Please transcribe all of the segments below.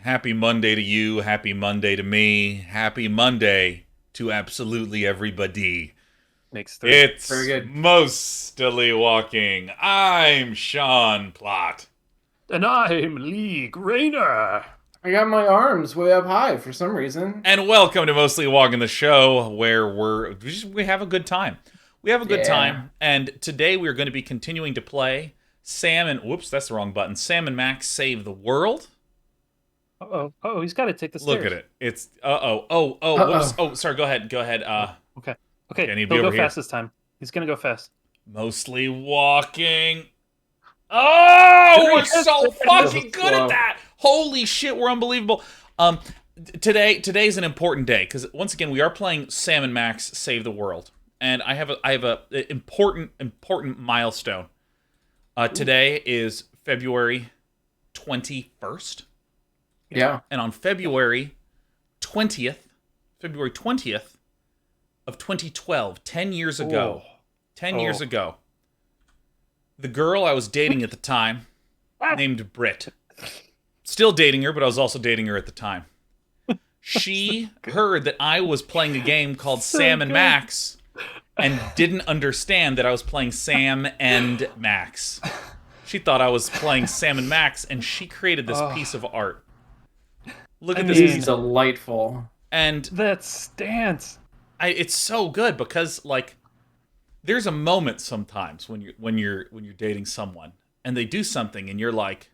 Happy Monday to you. Happy Monday to me. Happy Monday to absolutely everybody. Makes three. Very It's good. mostly walking. I'm Sean Plott. And I'm Lee Grainer. I got my arms way up high for some reason. And welcome to Mostly Walking, the show where we have a good time. We have a good Yeah. time, and today we're going to be continuing to play Sam and whoops, that's the wrong button. Sam and Max Save the World. Oh, he's got to take the Look stairs. at it. It's whoops. Uh-oh. Oh, sorry. Go ahead. Go ahead. Oh, okay. Okay, Okay, I need to be he'll go over here. fast this time. He's gonna go fast. Mostly walking. Oh, we're Yes, so there it is. fucking good at Whoa. that. Holy shit, we're unbelievable. Today's an important day because once again we are playing Sam and Max Save the World, and I have a important milestone. Today is February 21st, Yeah. and on February 20th of 2012, 10 years ago, Oh. 10 years ago, the girl I was dating at the time, Ah. named Britt. Still dating her, but I was also dating her at the time. She heard that I was playing a game called So Sam and good. Max and didn't understand that I was playing Sam and Max. She thought I was playing Sam and Max, and she created this Oh. piece of art. Look I at This this mean- piece. is delightful. And That stance. it's so good because like there's a moment sometimes when you're dating someone and they do something and you're like,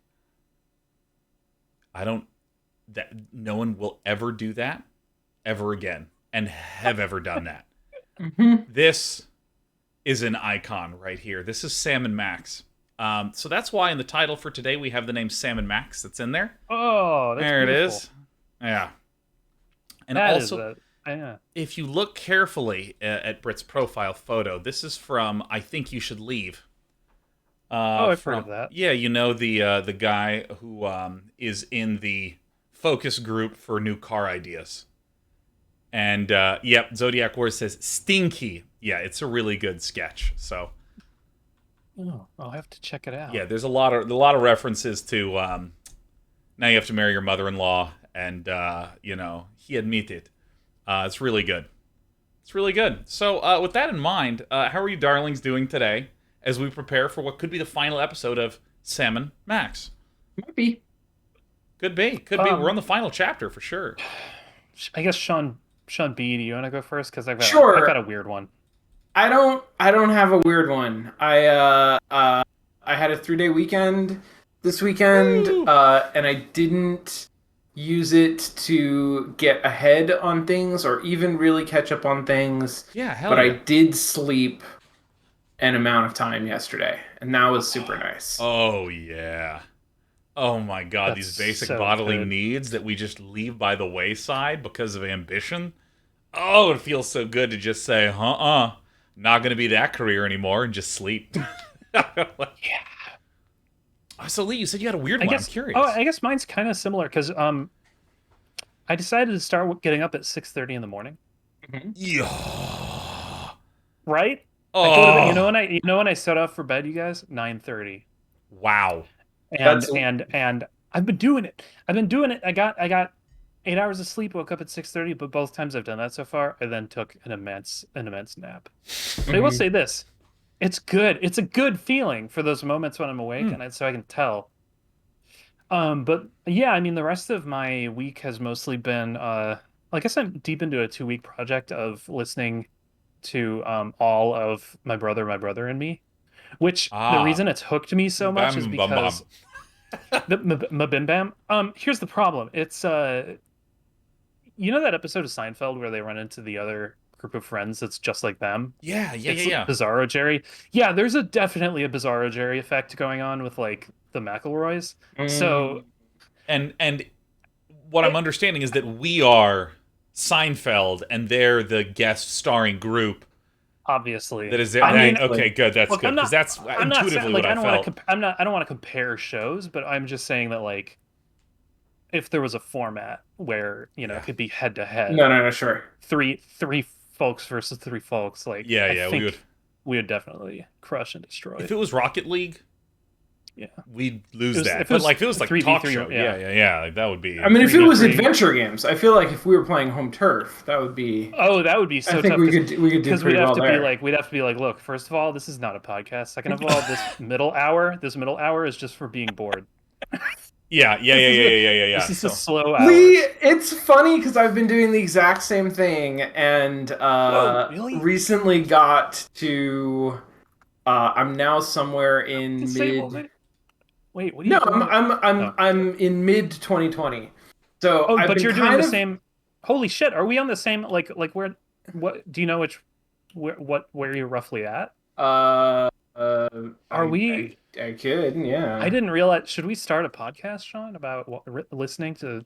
I don't that no one will ever do that ever again and have ever done that. Mm-hmm. This is an icon right here. This is Sam and Max. So that's why in the title for today we have the name Sam and Max that's in there. Oh, that's There beautiful. it is. Yeah. And That also, is yeah. if you look carefully at Britt's profile photo, this is from I Think You Should Leave. I've heard of that. Yeah, you know the guy who is in the focus group for new car ideas. And yep, Zodiac Wars says stinky. Yeah, it's a really good sketch. So Oh, I'll have to check it out. yeah, there's a lot of references to now you have to marry your mother-in-law, and he admitted. It's really good. It's really good. So with that in mind, how are you darlings doing today as we prepare for what could be the final episode of Salmon Max? Might be. Could be. We're on the final chapter for sure. I guess Sean B, do you want to go first? Because Sure. I've got a weird one. I don't have a weird one. I had a 3-day weekend this weekend, Woo! and I didn't use it to get ahead on things or even really catch up on things. Yeah, hell But yeah. I did sleep an amount of time yesterday, and that was super nice. Oh yeah. Oh my god, these That's basic so bodily good. needs that we just leave by the wayside because of ambition. Oh, it feels so good to just say, not gonna be that career anymore and just sleep. Yeah. So Lee, you said you had a weird I one. guess. I'm curious. Oh, I guess mine's kind of similar because I decided to start getting up at 6:30 in the morning. Yeah. Right? Oh. I go to bed, you know when I set off for bed, you guys, 9:30. Wow. And That's- and I've been doing it. I got 8 hours of sleep. Woke up at 6:30. But both times I've done that so far, I then took an immense nap. But I will say this: it's good. It's a good feeling for those moments when I'm awake, so I can tell. But yeah, I mean, the rest of my week has mostly been I guess I'm deep into a 2-week project of listening to all of My Brother and Me, which the Ah. reason it's hooked me so much is Bam, bam, bam. because the Mabim Bam. Here's the problem. It's you know that episode of Seinfeld where they run into the other group of friends that's just like them? Yeah, yeah, It's yeah. Bizarro Jerry. Yeah, there's definitely a Bizarro Jerry effect going on with like the McElroys. So And what I'm understanding is that we are Seinfeld and they're the guest starring group obviously, that is there. I mean, Okay, good. That's look, good because that's I'm not intuitively saying, what like I I don't felt. want to. I don't want to compare shows, but I'm just saying that like if there was a format where Yeah. it could be head to head, No, sure. three folks versus three folks, like Yeah, I yeah, think we would definitely crush and destroy. If it was Rocket League, Yeah. we'd lose that. If it But was like if it was like 3v3, talk show, yeah. yeah, like, that would be. I mean, if it was 3v3. adventure games, I feel like if we were playing home turf, that would be. Oh, that would be I so think tough. we could do Because pretty well there. we'd have to be like, look, first of all, this is not a podcast. Second of all, this middle hour is just for being bored. Yeah. This is So, a slow hour. It's funny because I've been doing the exact same thing, and Whoa, really? recently got to. I'm now somewhere in Disable mid. it? Wait, what are you No, doing? I'm in mid 2020. So Oh, I've but been you're doing kind the of, same. Holy shit! Are we on the same where? What do you know? Where you're roughly at? Uh, Are we? I could, yeah. I didn't realize. Should we start a podcast, Sean, about listening to?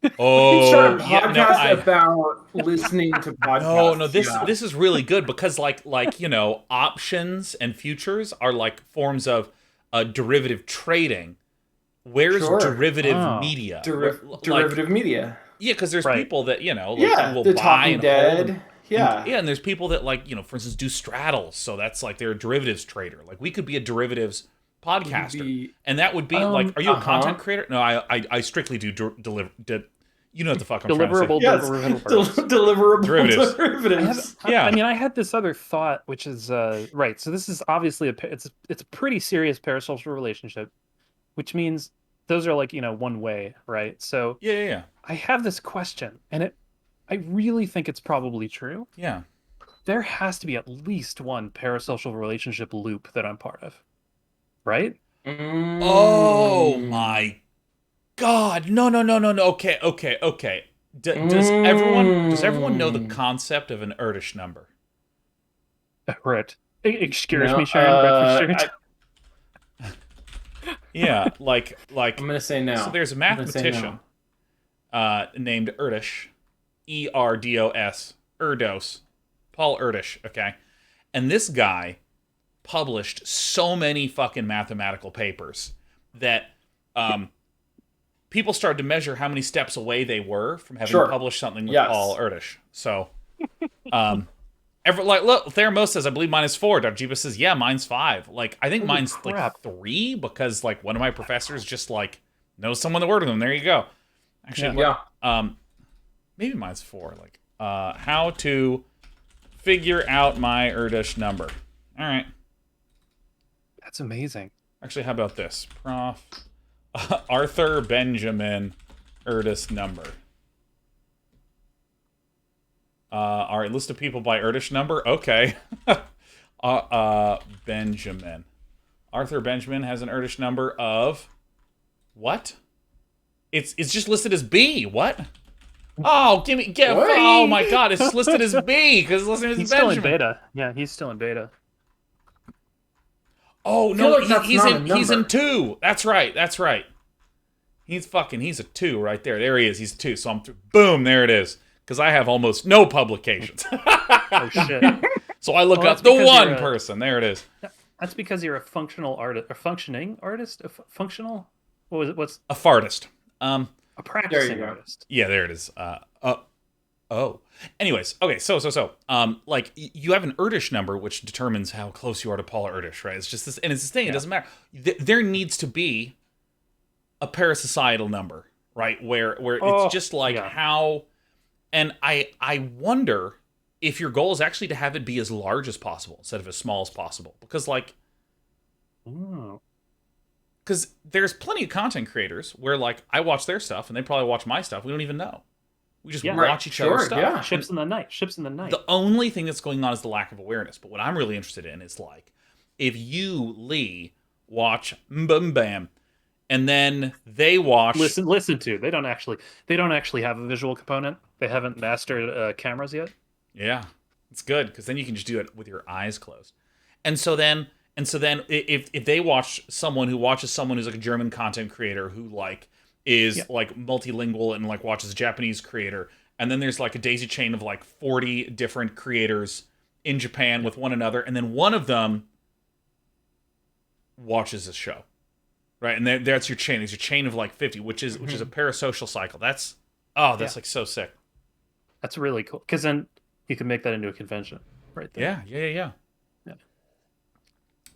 We can start a yeah, no, podcast about listening to podcasts. no, this is really good because like options and futures are like forms of derivative trading. Where's Sure. derivative media? Derivative media. Yeah, because there's Right. people that will The buy Talking and Dead. hold. Yeah. And there's people that for instance, do straddles. So that's like they're a derivatives trader. Like we could be a derivatives podcaster, and that would be like, are you a content creator? No, I strictly do you know what the fuck I'm trying to say. Deliverable. Derivatives. Yeah. I mean, I had this other thought, which is right. So this is obviously it's a pretty serious parasocial relationship, which means those are like one way, right? So Yeah. I have this question, and I really think it's probably true. Yeah. There has to be at least one parasocial relationship loop that I'm part of, right? Oh my God! No! Okay. Does everyone know the concept of an Erdos number? Right. It scares me, Sharon. Yeah, like I'm gonna say no. So there's a mathematician named Erdos, Erdos, Paul Erdos. Okay, and this guy published so many fucking mathematical papers that people started to measure how many steps away they were from having published something with Paul Erdos. So, look, Theramose says, I believe mine is 4. Darjeeba says, yeah, mine's 5. Like, I think mine's like 3 because like one of my professors just like knows someone that worked with them. There you go. Actually, maybe mine's 4. Like, how to figure out my Erdos number. All right. That's amazing. Actually, how about this? Prof. Arthur Benjamin Erdos number. All right, list of people by Erdos number. Okay. Benjamin. Arthur Benjamin has an Erdos number of what? It's just listed as B. What? Oh, oh my God! It's listed as B because it's listed as he's Benjamin. Still in beta. Yeah, he's still in beta. Oh no, he's in 2. That's right. He's a 2 right there. There he is. He's a 2. So I'm boom. There it is. Because I have almost no publications. Oh shit. So I look up the one person. There it is. That's because you're a functional artist, a functioning artist, functional. What was it? What's a fartist? A practicing artist. Yeah, there it is. Oh. Anyways, okay. So, like you have an Erdos number, which determines how close you are to Paula Erdos, right? It's just this, and it's this thing. It doesn't matter. There needs to be a parasocietal number, right? Where it's just like how, and I wonder if your goal is actually to have it be as large as possible instead of as small as possible, because like. Because there's plenty of content creators where, like, I watch their stuff and they probably watch my stuff. We don't even know. We just watch each other's stuff. Yeah. Ships in the night. The only thing that's going on is the lack of awareness. But what I'm really interested in is, like, if you, Lee, watch Bum Bam, and then they watch... Listen to. They don't actually have a visual component. They haven't mastered cameras yet. Yeah. It's good, because then you can just do it with your eyes closed. And so then if they watch someone who watches someone who's like a German content creator who like is like multilingual and like watches a Japanese creator, and then there's like a daisy chain of like 40 different creators in Japan with one another, and then one of them watches this show, right? And that's your chain. It's your chain of like 50, which is a parasocial cycle. That's like so sick. That's really cool, because then you can make that into a convention right there. Yeah.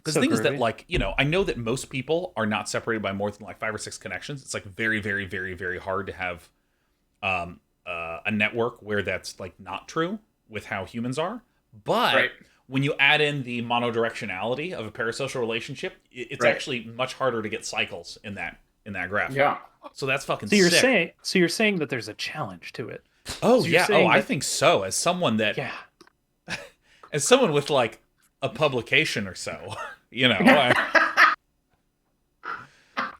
Because So the thing is that, groovy. like, I know that most people are not separated by more than like 5 or 6 connections. It's like very, very, very, very hard to have a network where that's like not true with how humans are. But Right. when you add in the monodirectionality of a parasocial relationship, it's Right. actually much harder to get cycles in that graph. Yeah. So that's fucking So you're sick. saying that there's a challenge to it. Oh so you're yeah. Oh, saying I that- think so. Yeah. As someone with like a publication or so,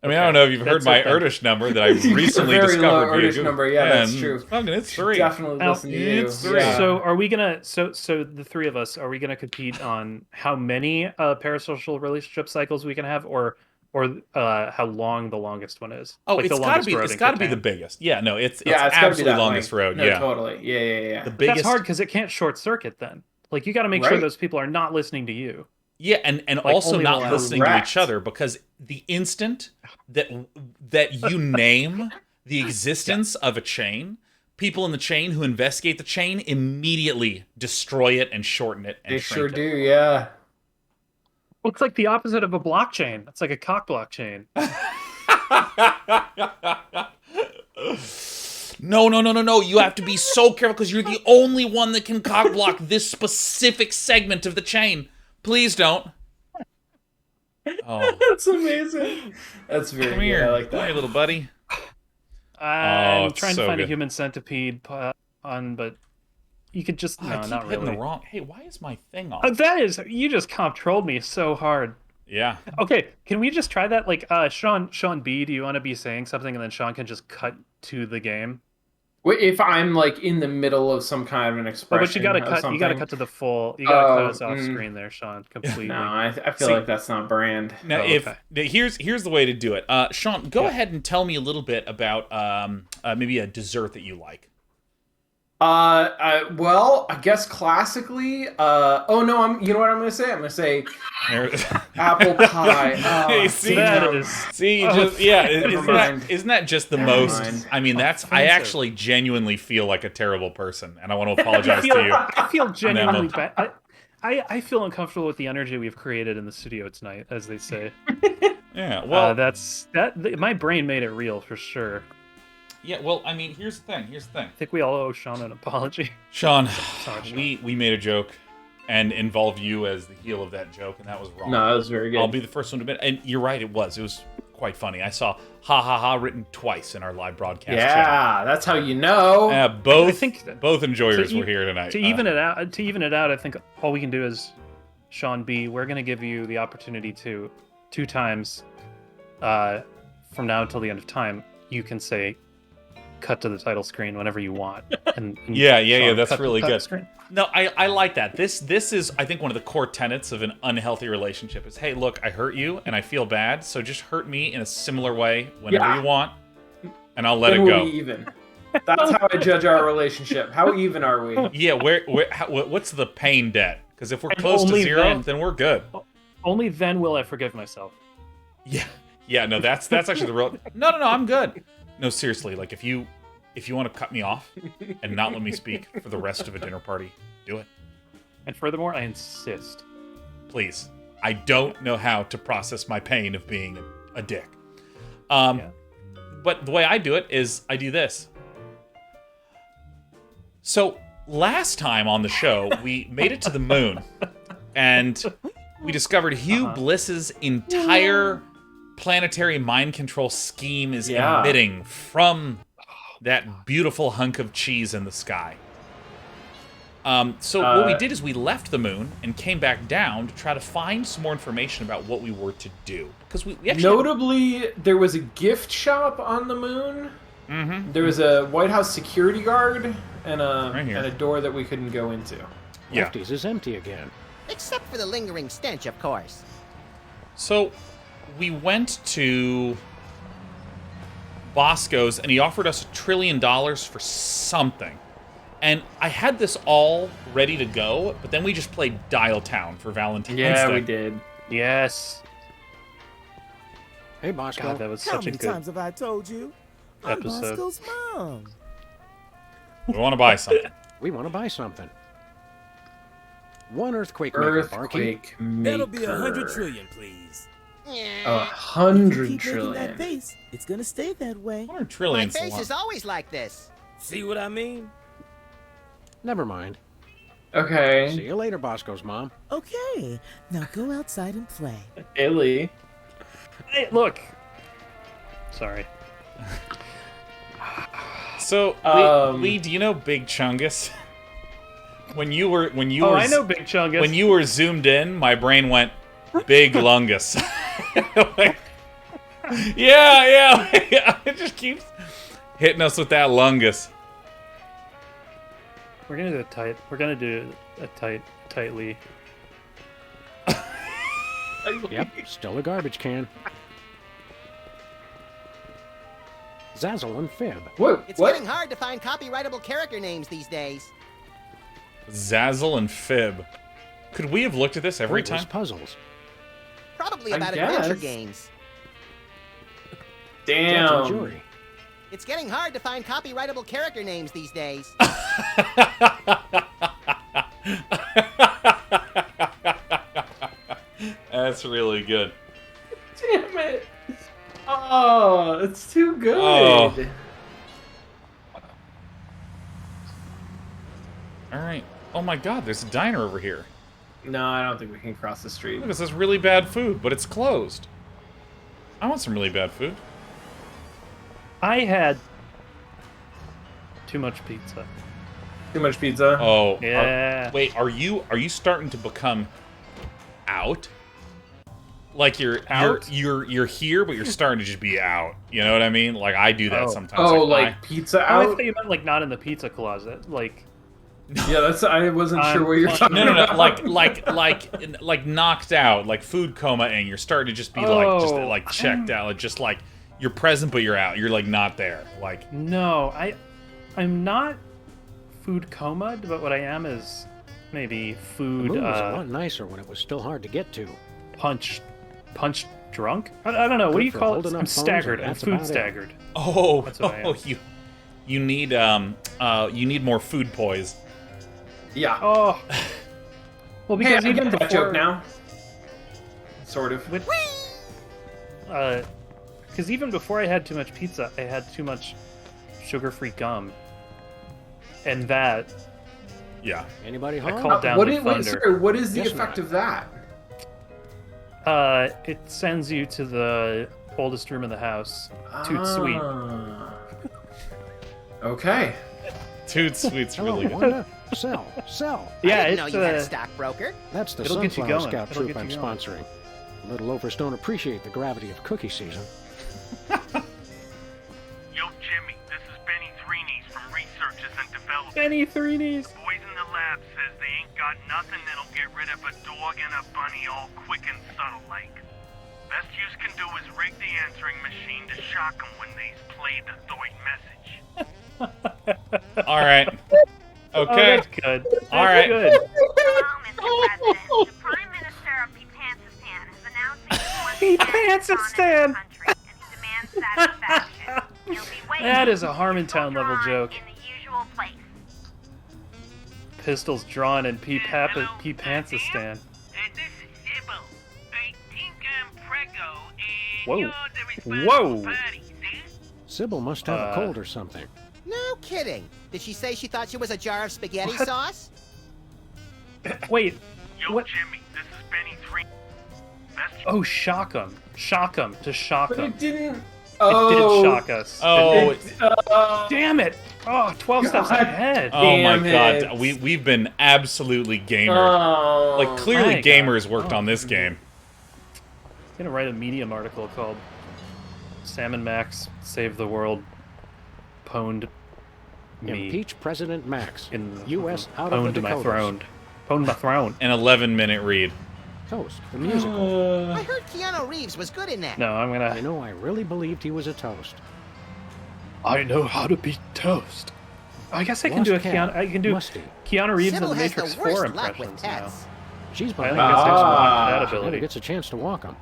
I mean, I don't know if you've heard That's my it then. Erdos number that I recently A very discovered. low via Erdos Google. number. Yeah, that's and true. It's Should 3. definitely Now, listen to you. it's three. Yeah. So are we gonna? So the three of us, are we gonna compete on how many parasocial relationship cycles we can have, or how long the longest one is? Oh, Like it's the gotta longest be. road It's in gotta be the Catan. biggest. Yeah, no, it's Yeah, it's got to be absolutely that longest length. road. No, Yeah, totally. Yeah. the That's biggest. hard because it can't short circuit then. Like you got to make sure Right. those people are not listening to you. Yeah, and Like, also only not while- listening to Correct. each other, because the instant that you name the existence of a chain, people in the chain who investigate the chain immediately destroy it and shorten it and They shrink sure it. do. Yeah. It's like the opposite of a blockchain. It's like a cock blockchain. No. You have to be so careful because you're the only one that can cock block this specific segment of the chain. Please don't. Oh, That's amazing. That's very come good. here. I like Come here, that. little buddy. I'm it's trying so to find good. a human centipede on, but you could just I no, keep not hitting really. the wrong. Hey, why is my thing off? That is, you just controlled me so hard. Yeah. Okay, can we just try that? Like, Shawn B, do you want to be saying something and then Shawn can just cut to the game? Wait, if I'm like in the middle of some kind of an Oh, expression, but you gotta of cut. You gotta something. cut to the full. You gotta cut Oh, us off screen there, Shawn, completely. No, I feel See- like that's not brand. Now, Oh, okay. here's the way to do it. Shawn, go Yeah. ahead and tell me a little bit about maybe a dessert that you like. Well, I guess classically, oh no, you know what I'm gonna say? I'm gonna say apple pie. Hey, see, That damn. is. See, Oh, just yeah, never isn't mind. that just the Never most? mind. I mean, that's I Offensive. actually genuinely feel like a terrible person, and I want to apologize I feel, to you. I feel genuinely Memo. bad. I feel uncomfortable with the energy we've created in the studio tonight, as they say. Yeah, well, My brain made it real for sure. yeah, well, I mean, here's the thing. I think we all owe Shawn an apology. Shawn, Sorry, Shawn. we made a joke and involved you as the heel of that joke, and that was wrong. No, that was very good. I'll be the first one to admit, and you're right, it was quite funny. I saw "ha ha ha" written twice in our live broadcast. channel. Yeah, that's how you know. Both I think both enjoyers to were here tonight. To even it out, I think all we can do is, Shawn B, we're gonna give you the opportunity to 2 times, from now until the end of time, you can say, cut to the title screen whenever you want. And Yeah, Shawn, that's cut to really the title good. screen. No, I like that. This is, I think, one of the core tenets of an unhealthy relationship is, hey, look, I hurt you and I feel bad, so just hurt me in a similar way whenever Yeah. you want, and I'll let Then it we'll go. be even. That's how I judge our relationship. How even are we? Yeah, what's the pain debt? Because if we're And close to only 0, then we're good. Only then will I forgive myself. Yeah, no, that's actually the real. No, I'm good. No, seriously, like if you want to cut me off and not let me speak for the rest of a dinner party, do it, And furthermore, I insist. please. I don't know how to process my pain of being a dick. Yeah. But the way I do it is I do this. So last time on the show, we made it to the moon, and we discovered Hugh Bliss's entire planetary mind control scheme is Yeah. emitting from that beautiful hunk of cheese in the sky. So what we did is we left the moon and came back down to try to find some more information about what we were to do. Because we actually... Notably, there was a gift shop on the moon. Mm-hmm. There was a White House security guard and Right here. a door that we couldn't go into. Yeah. Lefty's is empty again. Except for the lingering stench, of course. So we went to Bosco's, and he offered us $1 trillion for something. And I had this all ready to go, but then we just played Dial Town for Valentine's Yeah, Day. we did. Yes. Hey, Bosco. God, that was How such a many good times have I told you? I'm episode. Bosco's mom. We want to buy something. We want to buy something. One earthquake maker, Barky. Earthquake maker. That'll be 100 trillion, please. 100 Keep making that trillion. face. It's gonna stay that way. 100 My trillion. face is always like this. See what I mean? Never mind. See Okay. you later, Bosco's mom. Okay, now go outside and play. Illy. Hey, look. Sorry. So, Um, Lee, do you know Big Chungus? When you were Oh, I know Big Chungus. when you were zoomed in, my brain went Big Lungus. yeah. It just keeps hitting us with that lungus. We're gonna do a tight. We're gonna do a tightly. Yep, still a garbage can. Zazzle and Fib. What? It's What? getting hard to find copyrightable character names these days. Zazzle and Fib. Could we have looked at this every Pointless time? puzzles. Probably I about adventure guess. games. Judge and Damn. jury. It's getting hard to find copyrightable character names these days. That's really good. Damn it. Oh, it's too good. Oh. All right. Oh my God, there's a diner over here. No, I don't think we can cross the street. Look, it says really bad food, but it's closed. I want some really bad food. I had too much pizza. Too much pizza. Oh, Yeah. wait, are you starting to become out? Like you're Out? you're here, but you're starting to just be out. You know what I mean? Like I do that Oh. sometimes. Oh, like pizza Oh, I out? thought you meant like not in the pizza closet. Like Yeah, that's. I wasn't sure what you're talking no, about. like knocked out, like food coma, and you're starting to just be like checked out, like just like you're present but you're out. You're like not there. Like no, I'm not food coma, but what I am is maybe The food moon was a lot nicer when it was still hard to get to. punch drunk. I don't know. What Good do you for call it? holding I'm up phones, staggered. and I'm that's food about it. staggered. oh That's what I am. you need more food poise. Yeah. Oh. Well, Hey, because I even get that before, joke now. Sort of. because even before I had too much pizza, I had too much sugar-free gum, and that Yeah. Anybody I home? called down What the is, wait, thunder. sorry, what is the Yes, effect ma'am. of that? It sends you to the oldest room in the house. Toot sweet. Ah. Okay. Toot Sweet's Hello, really good. Wanda. Sell. Yeah, I didn't know it's you had a stockbroker. That's the It'll get you Sunflower going. Scout It'll troop get I'm you going. sponsoring. Little loafers don't appreciate the gravity of cookie season. Yo, Jimmy, this is Benny Threenies from Researches and Development. Benny Threenies. Boys in the lab says they ain't got nothing that'll get rid of a dog and a bunny all quick and subtle like. Best you can do is rig the answering machine to shock 'em when they's played the Thoit message. All right. Oh, Okay. that's good. That's All right. good. Hello, Mr. President. The Prime Minister of P-Pantsistan has announced that he wants to P-Pantsistan. the country, and he demands satisfaction. He'll be waiting That is a in Harmontown level Ultron joke. In the usual place. Pistols drawn in Hello, P-Pantsistan. this is Sybil. I think I'm preggo, and Whoa. you're the responsible Whoa. party, see? Sybil must have a cold or something. No kidding. Did she say she thought she was a jar of spaghetti What? sauce? Wait. Yo, What? Jimmy, this is Benny Three. Best Oh, shock 'em. Shock 'em. To shock But 'em. it didn't. It Oh. did shock us. Oh, Damn it! Oh, 12 steps God. ahead. oh my Damn God. it. We've been absolutely gamer. Oh. Like clearly my God. gamers worked on this game. I'm gonna write a Medium article called Salmon Max Save the World Pwned Me Impeach President Max. in the U.S. out of the Pwned my Dakotas. throne. Pwned my throne. An 11-minute read. Toast, the musical. I heard Keanu Reeves was good in that. No, I'm I gonna. know I really believed he was a toast. I know how to beat toast. I guess I can Lost do a cat, Keanu. I can do musty. Keanu Reeves Sybil in the has Matrix the worst 4 luck with impressions now. pets. She's I behind think it's the Ah. that Never ability. gets a chance to walk him.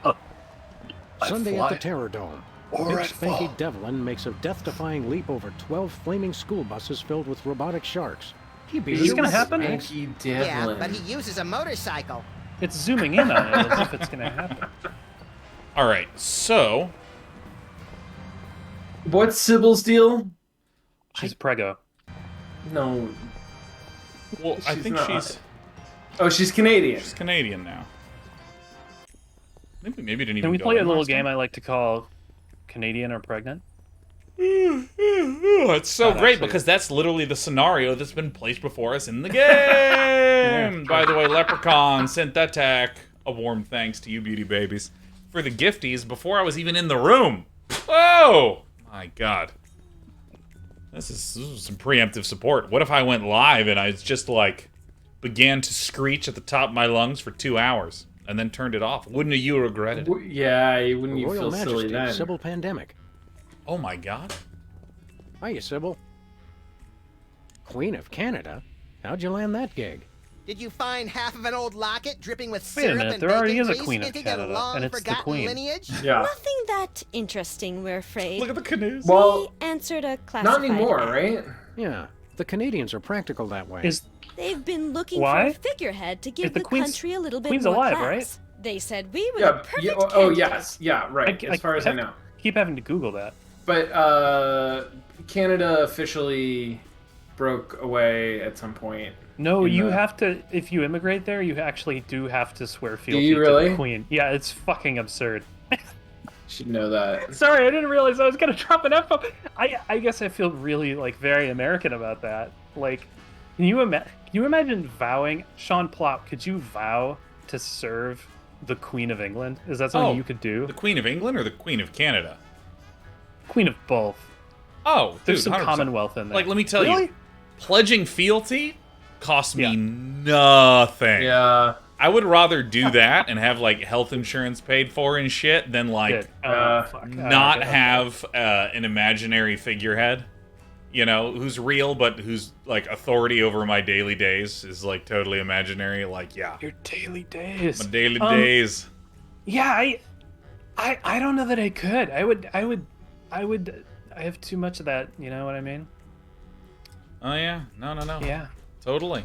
I Sunday fly. at the Terror Dome. Or Big I Spanky fall. Devlin makes a death-defying leap over 12 flaming school buses filled with robotic sharks. Is this gonna happen? Spanky Yeah, Devlin. but he uses a motorcycle. It's zooming in on it as if it's gonna happen. All right, so What's Sybil's deal? She's prego. No. well, I She's think not. she's Canadian. Canadian now. Maybe didn't even. Can we go play a in little last game time. I like to call Canadian or Pregnant? It's so Not great actually. because that's literally the scenario that's been placed before us in the game. By the way, Leprechaun sent that tack. A warm thanks to you, beauty babies, for the gifties before I was even in the room. Whoa! My God. This is some preemptive support. What if I went live and I just, like, began to screech at the top of my lungs for 2 hours and then turned it off? Wouldn't you regret it? Yeah, wouldn't Her you Royal feel silly Majesty, then? Sybil Pandemic. Oh, my God. Hiya, Sybil. Queen of Canada? How'd you land that gig? Did you find half of an old locket dripping with Wait a syrup minute, and there already bacon is a grease, Queen of hinting Canada, at a long and it's the forgotten Queen. lineage? Yeah. Nothing that interesting, we're afraid. Look at the canoes. Well, We answered a classified not anymore, ad. right? Yeah, the Canadians are practical that way. Is They've been looking Why? for a figurehead to give If the the Queen's- country a little bit Queen's more alive, class. right? They said we were Yeah. the perfect yeah oh, candidate. yes. Yeah. Right. As far as I know. keep having to Google that. But Canada officially broke away at some point. No, in you the- have to. If you immigrate there, you actually do have to swear fealty you to really? the Queen. Yeah, it's fucking absurd. Should know that. Sorry, I didn't realize I was gonna drop an F-bomb. I guess I feel really like very American about that. Like, can you imagine vowing, Sean Plop? Could you vow to serve the Queen of England? Is that something you could do? The Queen of England or the Queen of Canada? Queen of both. Oh, There's dude, some 100%. Commonwealth in there. Like, let me tell Really? you, pledging fealty costs me Yeah. nothing. Yeah. I would rather do that and have, like, health insurance paid for and shit than, like, Shit. Oh, fuck. not Okay. have an imaginary figurehead, you know, who's real but who's, like, authority over my daily days is, like, totally imaginary. Like, yeah, Your daily days. my daily days. Yeah, I don't know that I could. I have too much of that. You know what I mean? Oh, yeah. No. Yeah. Totally.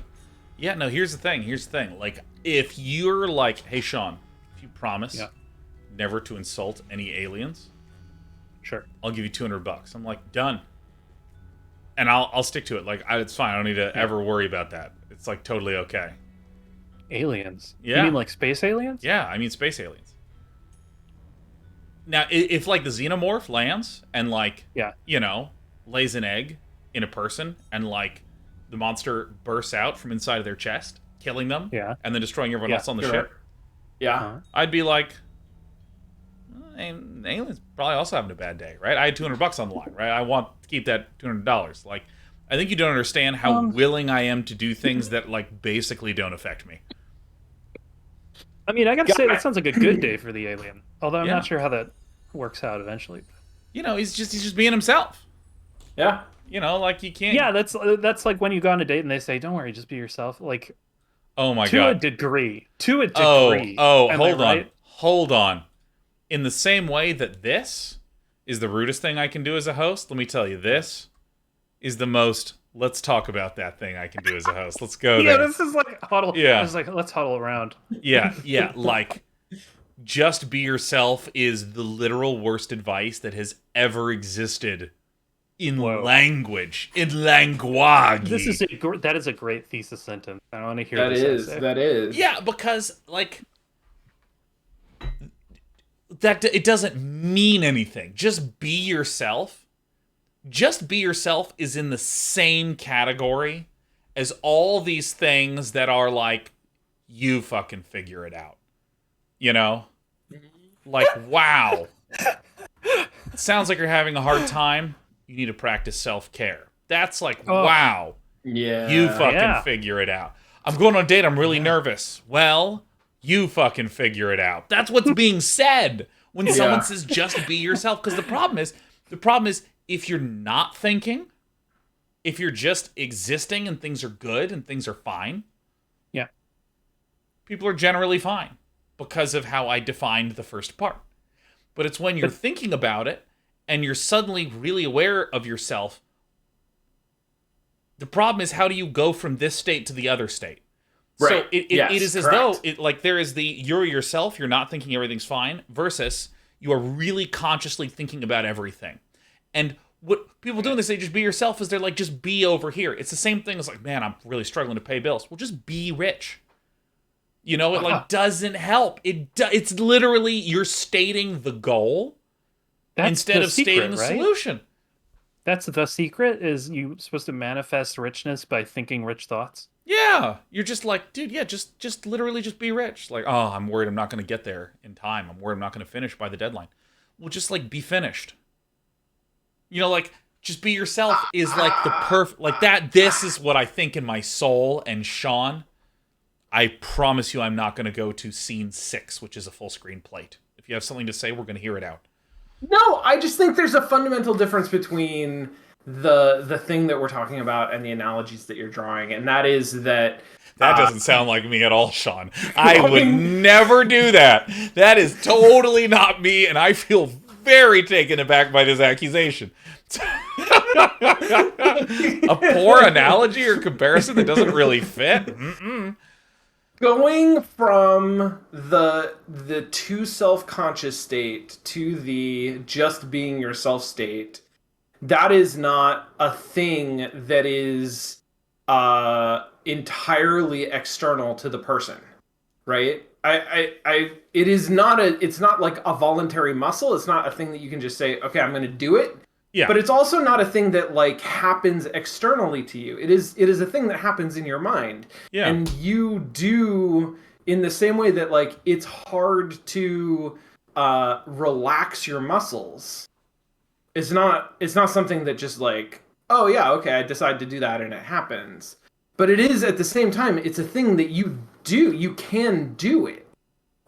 Yeah, no, here's the thing. Like, if you're like, hey, Sean, if you promise never to insult any aliens, Sure. I'll give you $200. I'm like, done. And I'll stick to it. Like, it's fine. I don't need to ever worry about that. It's, like, totally okay. Aliens. Yeah. You mean like space aliens? Yeah, I mean space aliens. Now, if like, the xenomorph lands and, like, Yeah. you know, lays an egg in a person and, like, the monster bursts out from inside of their chest, killing them, Yeah. and then destroying everyone Yeah, else on the sure. ship, Yeah. Uh-huh. I'd be like, aliens probably also having a bad day, right? I had $200 on the line, right? I want to keep that $200. Like, I think you don't understand how willing I am to do things that, like, basically don't affect me. I mean, I gotta say that sounds like a good day for the alien. Although I'm Yeah. not sure how that works out eventually. You know, he's just being himself. Yeah. You know, like, you can't. Yeah, that's like when you go on a date and they say, "Don't worry, just be yourself." Like, Oh my to god. a degree. To a Oh, degree. oh, Am I hold on. right? Hold on. In the same way that this is the rudest thing I can do as a host, let me tell you, this is the most let's talk about that thing I can do as a host. Let's go Yeah, there. this is like huddle. Yeah. It's like let's huddle around. Yeah, like, just be yourself is the literal worst advice that has ever existed in Whoa. language. In language. That is a great thesis sentence. I want to hear That this is. essay. That is. Yeah, because, like, that it doesn't mean anything. Just be yourself. Just be yourself is in the same category as all these things that are like, you fucking figure it out. You know? Like, wow. It sounds like you're having a hard time. You need to practice self-care. That's like, wow. Yeah. You fucking figure it out. I'm going on a date. I'm really nervous. Well, you fucking figure it out. That's what's being said when someone says just be yourself. Because the problem is if you're not thinking, if you're just existing and things are good and things are fine, Yeah. people are generally fine because of how I defined the first part. But it's when you're thinking about it and you're suddenly really aware of yourself The problem is, how do you go from this state to the other state? Right. So it is as though there is the you're yourself, you're not thinking everything's fine, versus you are really consciously thinking about everything. And what people do when they say just be yourself is they're like, just be over here. It's the same thing as like, man, I'm really struggling to pay bills. Well, just be rich. You know, it like doesn't help. It's literally you're stating the goal instead of stating the solution. That's the secret, is you supposed to manifest richness by thinking rich thoughts. Yeah, you're just like, dude, yeah, just literally just be rich. Like, oh, I'm worried I'm not going to get there in time. I'm worried I'm not going to finish by the deadline. Well, just like be finished. You know, like just be yourself is like the perfect, like that. This is what I think in my soul. And Shawn, I promise you, I'm not going to go to scene 6, which is a full screen plate. If you have something to say, we're going to hear it out. No, I just think there's a fundamental difference between the thing that we're talking about and the analogies that you're drawing, and that is that doesn't sound like me at all, Shawn. I would never do that. That is totally not me, and I feel very taken aback by this accusation. A poor analogy or comparison that doesn't really fit? Going from the too self-conscious state to the just being yourself state, that is not a thing that is entirely external to the person, right? It's not like a voluntary muscle. It's not a thing that you can just say, okay, I'm going to do it. Yeah. But it's also not a thing that like happens externally to you. It is a thing that happens in your mind. Yeah. And you do, in the same way that like it's hard to relax your muscles. It's not something that just like, oh yeah, okay, I decide to do that and it happens. But it is at the same time, it's a thing that you do. You can do it.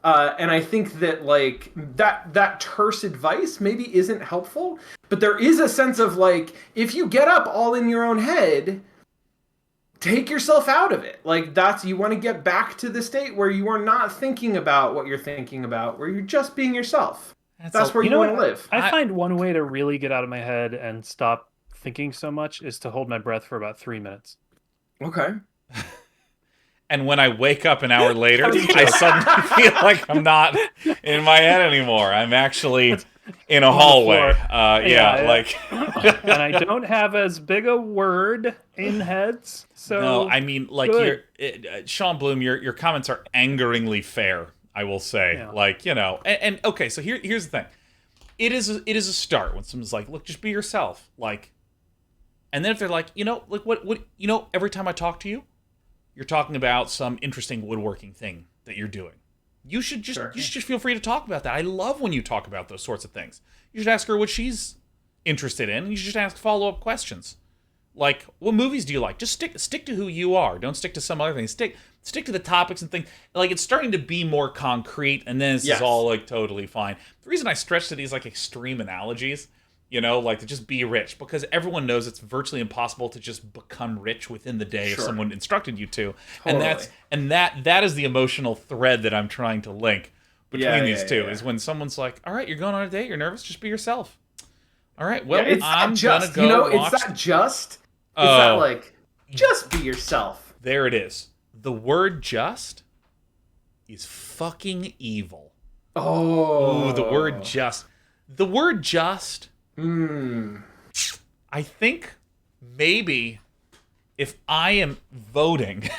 And I think that like that terse advice maybe isn't helpful, but there is a sense of like, if you get up all in your own head, take yourself out of it. Like you want to get back to the state where you are not thinking about what you're thinking about, where you're just being yourself. That's where you want to live. I find one way to really get out of my head and stop thinking so much is to hold my breath for about 3 minutes. Okay. And when I wake up an hour later, I suddenly feel like I'm not in my head anymore. I'm actually in a hallway. Like. And I don't have as big a word in heads. So no, I mean, like Shawn Bloom, your comments are angeringly fair. I will say, like, you know, and okay. So here's the thing. It is a start when someone's like, look, just be yourself, like, and then if they're like, you know, like what you know, every time I talk to you, you're talking about some interesting woodworking thing that you're doing. You should just feel free to talk about that. I love when you talk about those sorts of things. You should ask her what she's interested in, and you should just ask follow-up questions. Like, what movies do you like? Just stick to who you are. Don't stick to some other thing. Stick to the topics and things. Like, it's starting to be more concrete, and then this is all like totally fine. The reason I stretch to these like extreme analogies, you know, like to just be rich, because everyone knows it's virtually impossible to just become rich within the day if someone instructed you to. Totally. And that is the emotional thread that I'm trying to link between these two. Is when someone's like, all right, you're going on a date, you're nervous, just be yourself. All right, well, I'm gonna go. You know, watch... it's not just. It's not like, just be yourself. There it is. The word just is fucking evil. Oh. Ooh, the word just. The word just. I think maybe if I am voting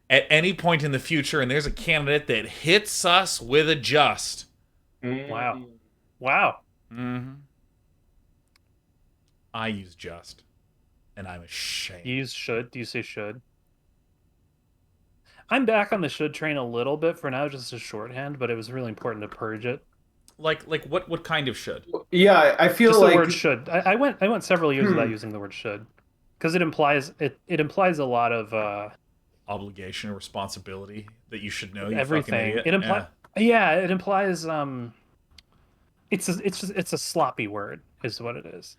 at any point in the future and there's a candidate that hits us with a just. Wow. Mm-hmm. I use just. And I'm ashamed. You use should? Do you say should? I'm back on the should train a little bit for now, just as shorthand, but it was really important to purge it. Like what kind of should? Yeah, I feel just like the word should. I went several years without using the word should, because it implies a lot of obligation or responsibility that you should know. You everything. Fucking idiot. It implies it's a sloppy word, is what it is.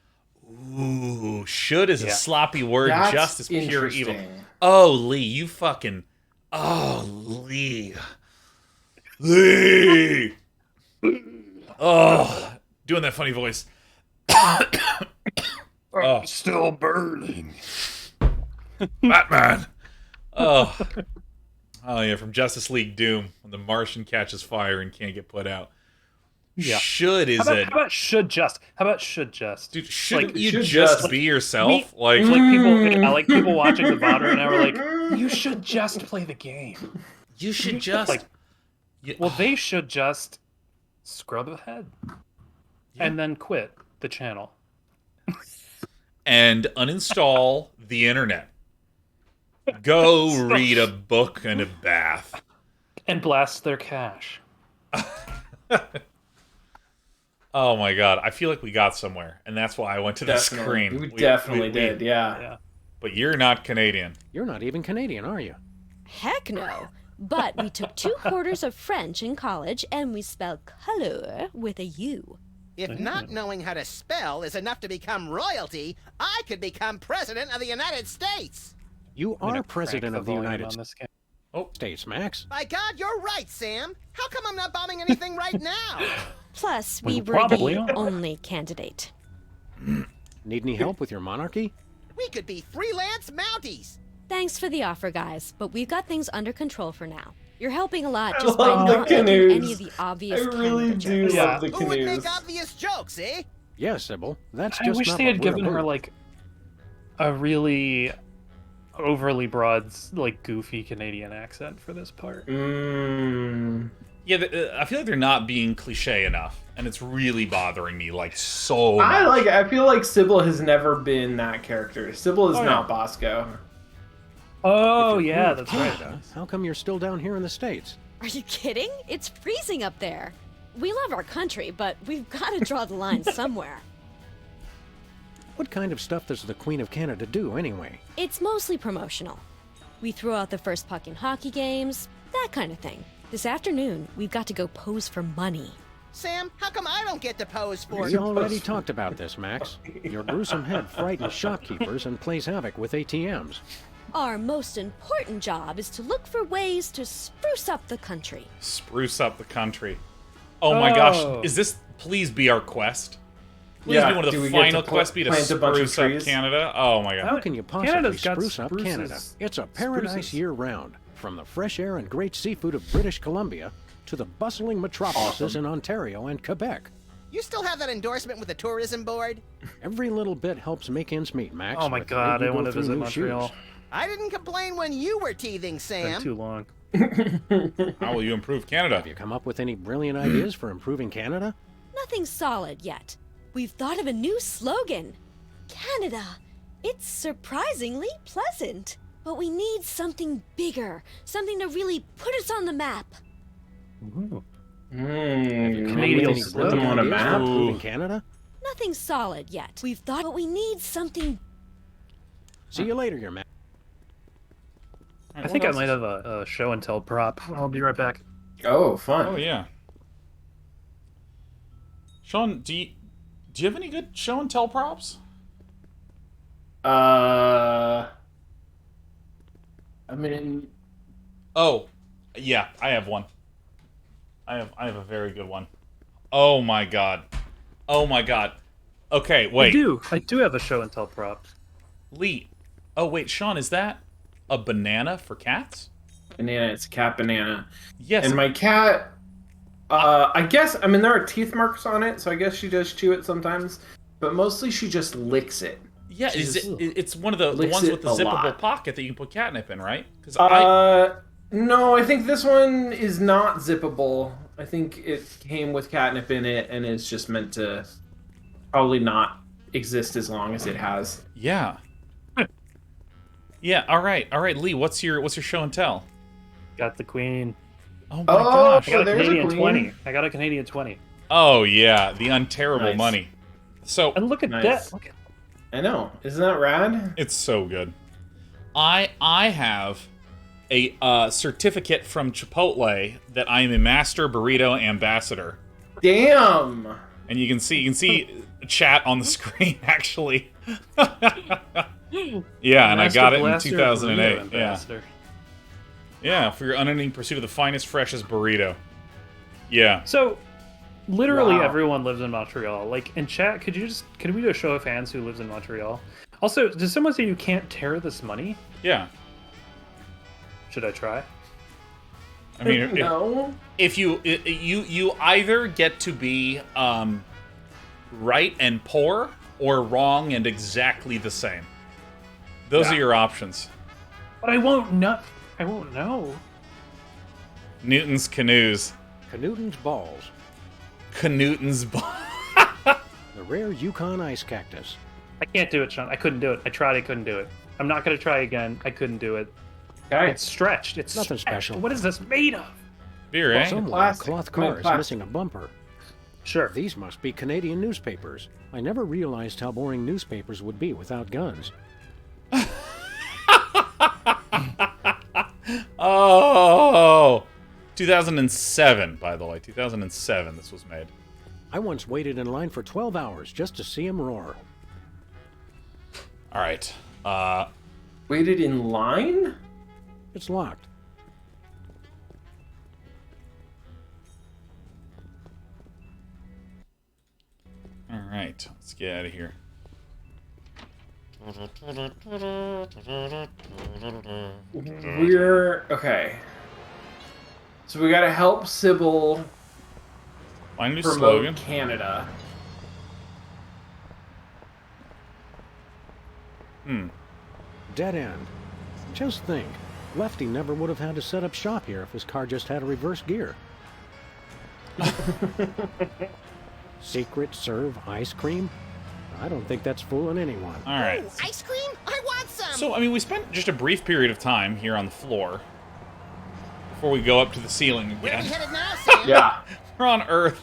Ooh, should is a sloppy word. That's just as pure evil. Oh, Lee, you fucking. Oh, Lee. Oh, doing that funny voice. Still burning. Batman. Oh. Oh yeah, from Justice League Doom, when the Martian catches fire and can't get put out. Yeah. Should is How it? about should just? How about should just? Dude, shouldn't Like, you should just just- be yourself? we- like, Like people watching the VOD right now are like, you should just play the game. you should just. Like, You- well, they should just scrub ahead and then quit the channel. and uninstall the internet. Go read a book and a bath. And blast their cache. Oh my god, I feel like we got somewhere, and that's why I went to the Definitely. screen. We definitely did, yeah. Yeah. But you're not Canadian. You're not even Canadian, are you? Heck no. But we took 2 quarters of French in college, and we spell color with a U. If not knowing how to spell is enough to become royalty, I could become president of the United States. You I'm gonna are president crank of the volume United on this game. States, Max. By God, you're right, Sam. How come I'm not bombing anything right now? Plus, We we were probably the are. only candidate. Need any help with your monarchy? We could be freelance Mounties. Thanks for the offer, guys, but we've got things under control for now. You're helping a lot I just by love the not making canoes. any of the obvious I really Canada do jokes. Yeah. love the Who would canoes. make obvious jokes, eh? Yes, Sybil. That's I just wish not they what had we're given her about. like a really overly broad, like goofy Canadian accent for this part. Yeah, I feel like they're not being cliche enough, and it's really bothering me, like, so much. I feel like Sybil has never been that character. Sybil is Oh, not yeah. Bosco. Oh If you're yeah, queen of that's right. Canada, how come you're still down here in the States? Are you kidding? It's freezing up there. We love our country, but we've got to draw the line somewhere. What kind of stuff does the Queen of Canada do, anyway? It's mostly promotional. We throw out the first puck in hockey games, that kind of thing. This afternoon, we've got to go pose for money. Sam, how come I don't get to pose for We you? already talked about this, Max. Your gruesome head frightens shopkeepers and plays havoc with ATMs. Our most important job is to look for ways to spruce up the country. Spruce up the country. Oh my Oh. gosh, is this, please be our quest? Please Yeah, be one of do the we get final to quests be to plant a bunch of spruce up trees? Canada? Oh my god. How can you possibly Canada's got spruce up spruces. Canada? It's a paradise Spruces. year-round, from the fresh air and great seafood of British Columbia to the bustling metropolises in Ontario and Quebec. You still have that endorsement with the tourism board? Every little bit helps make ends meet, Max. Oh my but god, make you I go want to through visit new Montreal. shoes. I didn't complain when you were teething, Been Sam. too long. How will you improve Canada? Have you come up with any brilliant ideas for improving Canada? Nothing solid yet. We've thought of a new slogan. Canada, it's surprisingly pleasant. But we need something bigger, something to really put us on the map. Come up Canadian with any slogan. brilliant On a ideas for map? improving Ooh. Canada? Nothing solid yet. We've thought, but we need something. See you later, your man. I think I might have a show and tell prop. I'll be right back. Oh, fun. Oh yeah. Sean, do you have any good show and tell props? I mean, Oh, yeah, I have one. I have a very good one. Oh my god. Oh my god. Okay, wait. I do have a show and tell prop. Lee. Oh wait, Sean, is that a banana for cats? banana. It's a cat banana. Yes. And my cat, I guess, I mean, there are teeth marks on it, so I guess she does chew it sometimes, but mostly she just licks it. Yeah, She is just it's one of the licks ones it with the a zippable lot. pocket that you can put catnip in, right? Because No, I think this one is not zippable. I think it came with catnip in it, and it's just meant to probably not exist as long as it has. yeah. Yeah, all right, Lee, what's your show and tell? Got the queen. Oh my Oh, gosh. I got a there's a Canadian queen. 20. I got a Canadian 20. Oh yeah, the unterrible Nice. money. So And look at Nice. that. Look at I know. Isn't that rad? it's so good. I have a certificate from Chipotle that I am a master burrito ambassador, Damn! and you can see chat on the screen actually. Yeah, and I Master got it in Blaster 2008. Burrito Yeah, Ambassador. yeah, for your unending pursuit of the finest, freshest burrito. Yeah. So, Literally Wow. everyone lives in Montreal. Like in chat, could we do a show of hands who lives in Montreal? Also, does someone say you can't tear this money? Yeah. Should I try? I mean, No. if you either get to be right and poor or wrong and exactly the same. Those are your options. But I won't know. I won't know. Newton's canoes. Canootin's balls. Canootin's ball. The rare Yukon ice cactus. I can't do it, Sean. I couldn't do it. I tried. I couldn't do it. I'm not gonna try again. I couldn't do it. Okay. It's stretched. It's Nothing stretched. special. What is this made of? Beer, eh? Someone, plastic. cloth I mean, car is plastic. missing a bumper. Sure. These must be Canadian newspapers. I never realized how boring newspapers would be without guns. Oh, 2007, by the way. 2007 this was made. I once waited in line for 12 hours just to see him roar. All right. Waited in line? It's locked. All right. Let's get out of here. We're okay. So we gotta help Sybil Find a new promote slogan. Canada. Dead end. Just think, Lefty never would have had to set up shop here if his car just had a reverse gear. Secret serve ice cream? I don't think that's fooling anyone. All right. Ooh, ice cream? I want some! So, I mean, we spent just a brief period of time here on the floor before we go up to the ceiling Where are we again. headed now, Sam? Yeah. We're on Earth.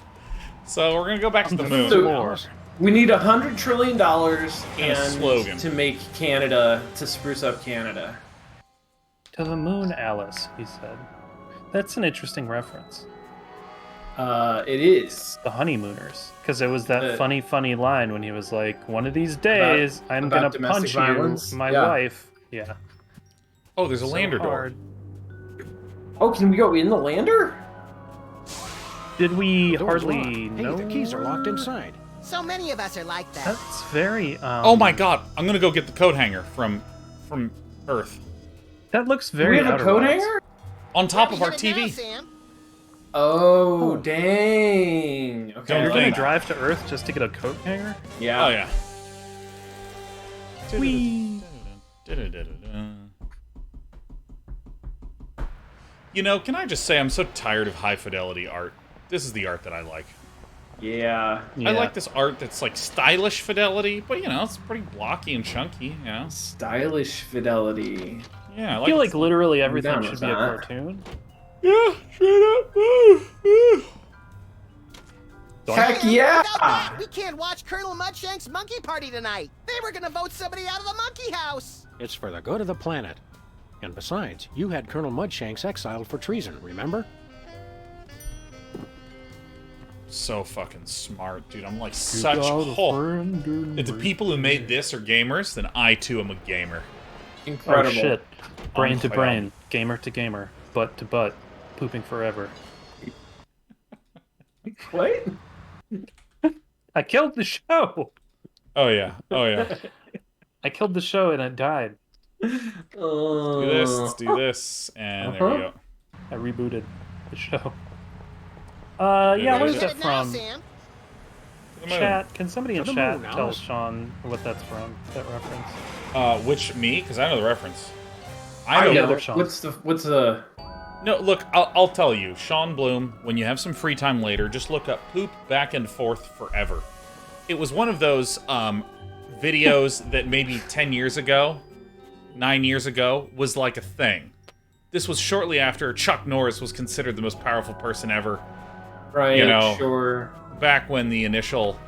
So we're going to go back to the moon. So we need $100 trillion And a slogan. to make Canada, to spruce up Canada. To the moon, Alice, he said. That's an interesting reference. It is. The Honeymooners. Because it was that The- funny line when he was like, one of these days, I'm about going to domestic punch violence? you, my Yeah. wife. Yeah. Oh, there's a So lander door. hard. Oh, can we go in the lander? Did we The door's hardly locked. Hey, know? the keys are locked inside. So many of us are like that. That's very. Oh my god, I'm going to go get the coat hanger from Earth. That looks Do very. we have a Outer coat Wilds. hanger? On top of Where our are we headed TV. now, Sam? Oh, dang. Okay. Don't You're blame gonna me. drive to Earth just to get a coat hanger? Yeah. Oh, yeah. Whee! You know, can I just say I'm so tired of high fidelity art. This is the art that I like. Yeah. I like this art that's like stylish fidelity, but you know, it's pretty blocky and chunky, you know? Stylish fidelity. Yeah, I feel like literally I'm everything down should with be a that. cartoon. Yeah, straight up. Heck Sam, yeah! Without that, we can't watch Colonel Mudshank's monkey party tonight. They were gonna vote somebody out of the monkey house. It's for the good of the planet. And besides, you had Colonel Mudshanks exiled for treason, remember? So fucking smart, dude. I'm like such If the people who made this are gamers, then I too am a gamer. Incredible. Oh shit. Brain to Unfair. brain, gamer to gamer, butt to butt, pooping forever. What? I killed the show! Oh yeah. Oh yeah. I killed the show and it died. Do this, let's do this, and there we go. I rebooted the show. Yeah, Where what is is it? that Now, from? Sam. To the moon. Chat. Can somebody in To the chat moon, tell Alice. Sean what that's from? That reference. Which me? Because I know the reference. I know. the know. other Sean. What's the? No, look, I'll tell you. Sean Bloom, when you have some free time later, just look up Poop Back and Forth Forever. It was one of those videos that maybe 10 years ago, 9 years ago, was like a thing. This was shortly after Chuck Norris was considered the most powerful person ever. Right. You know. Sure. Back when the initial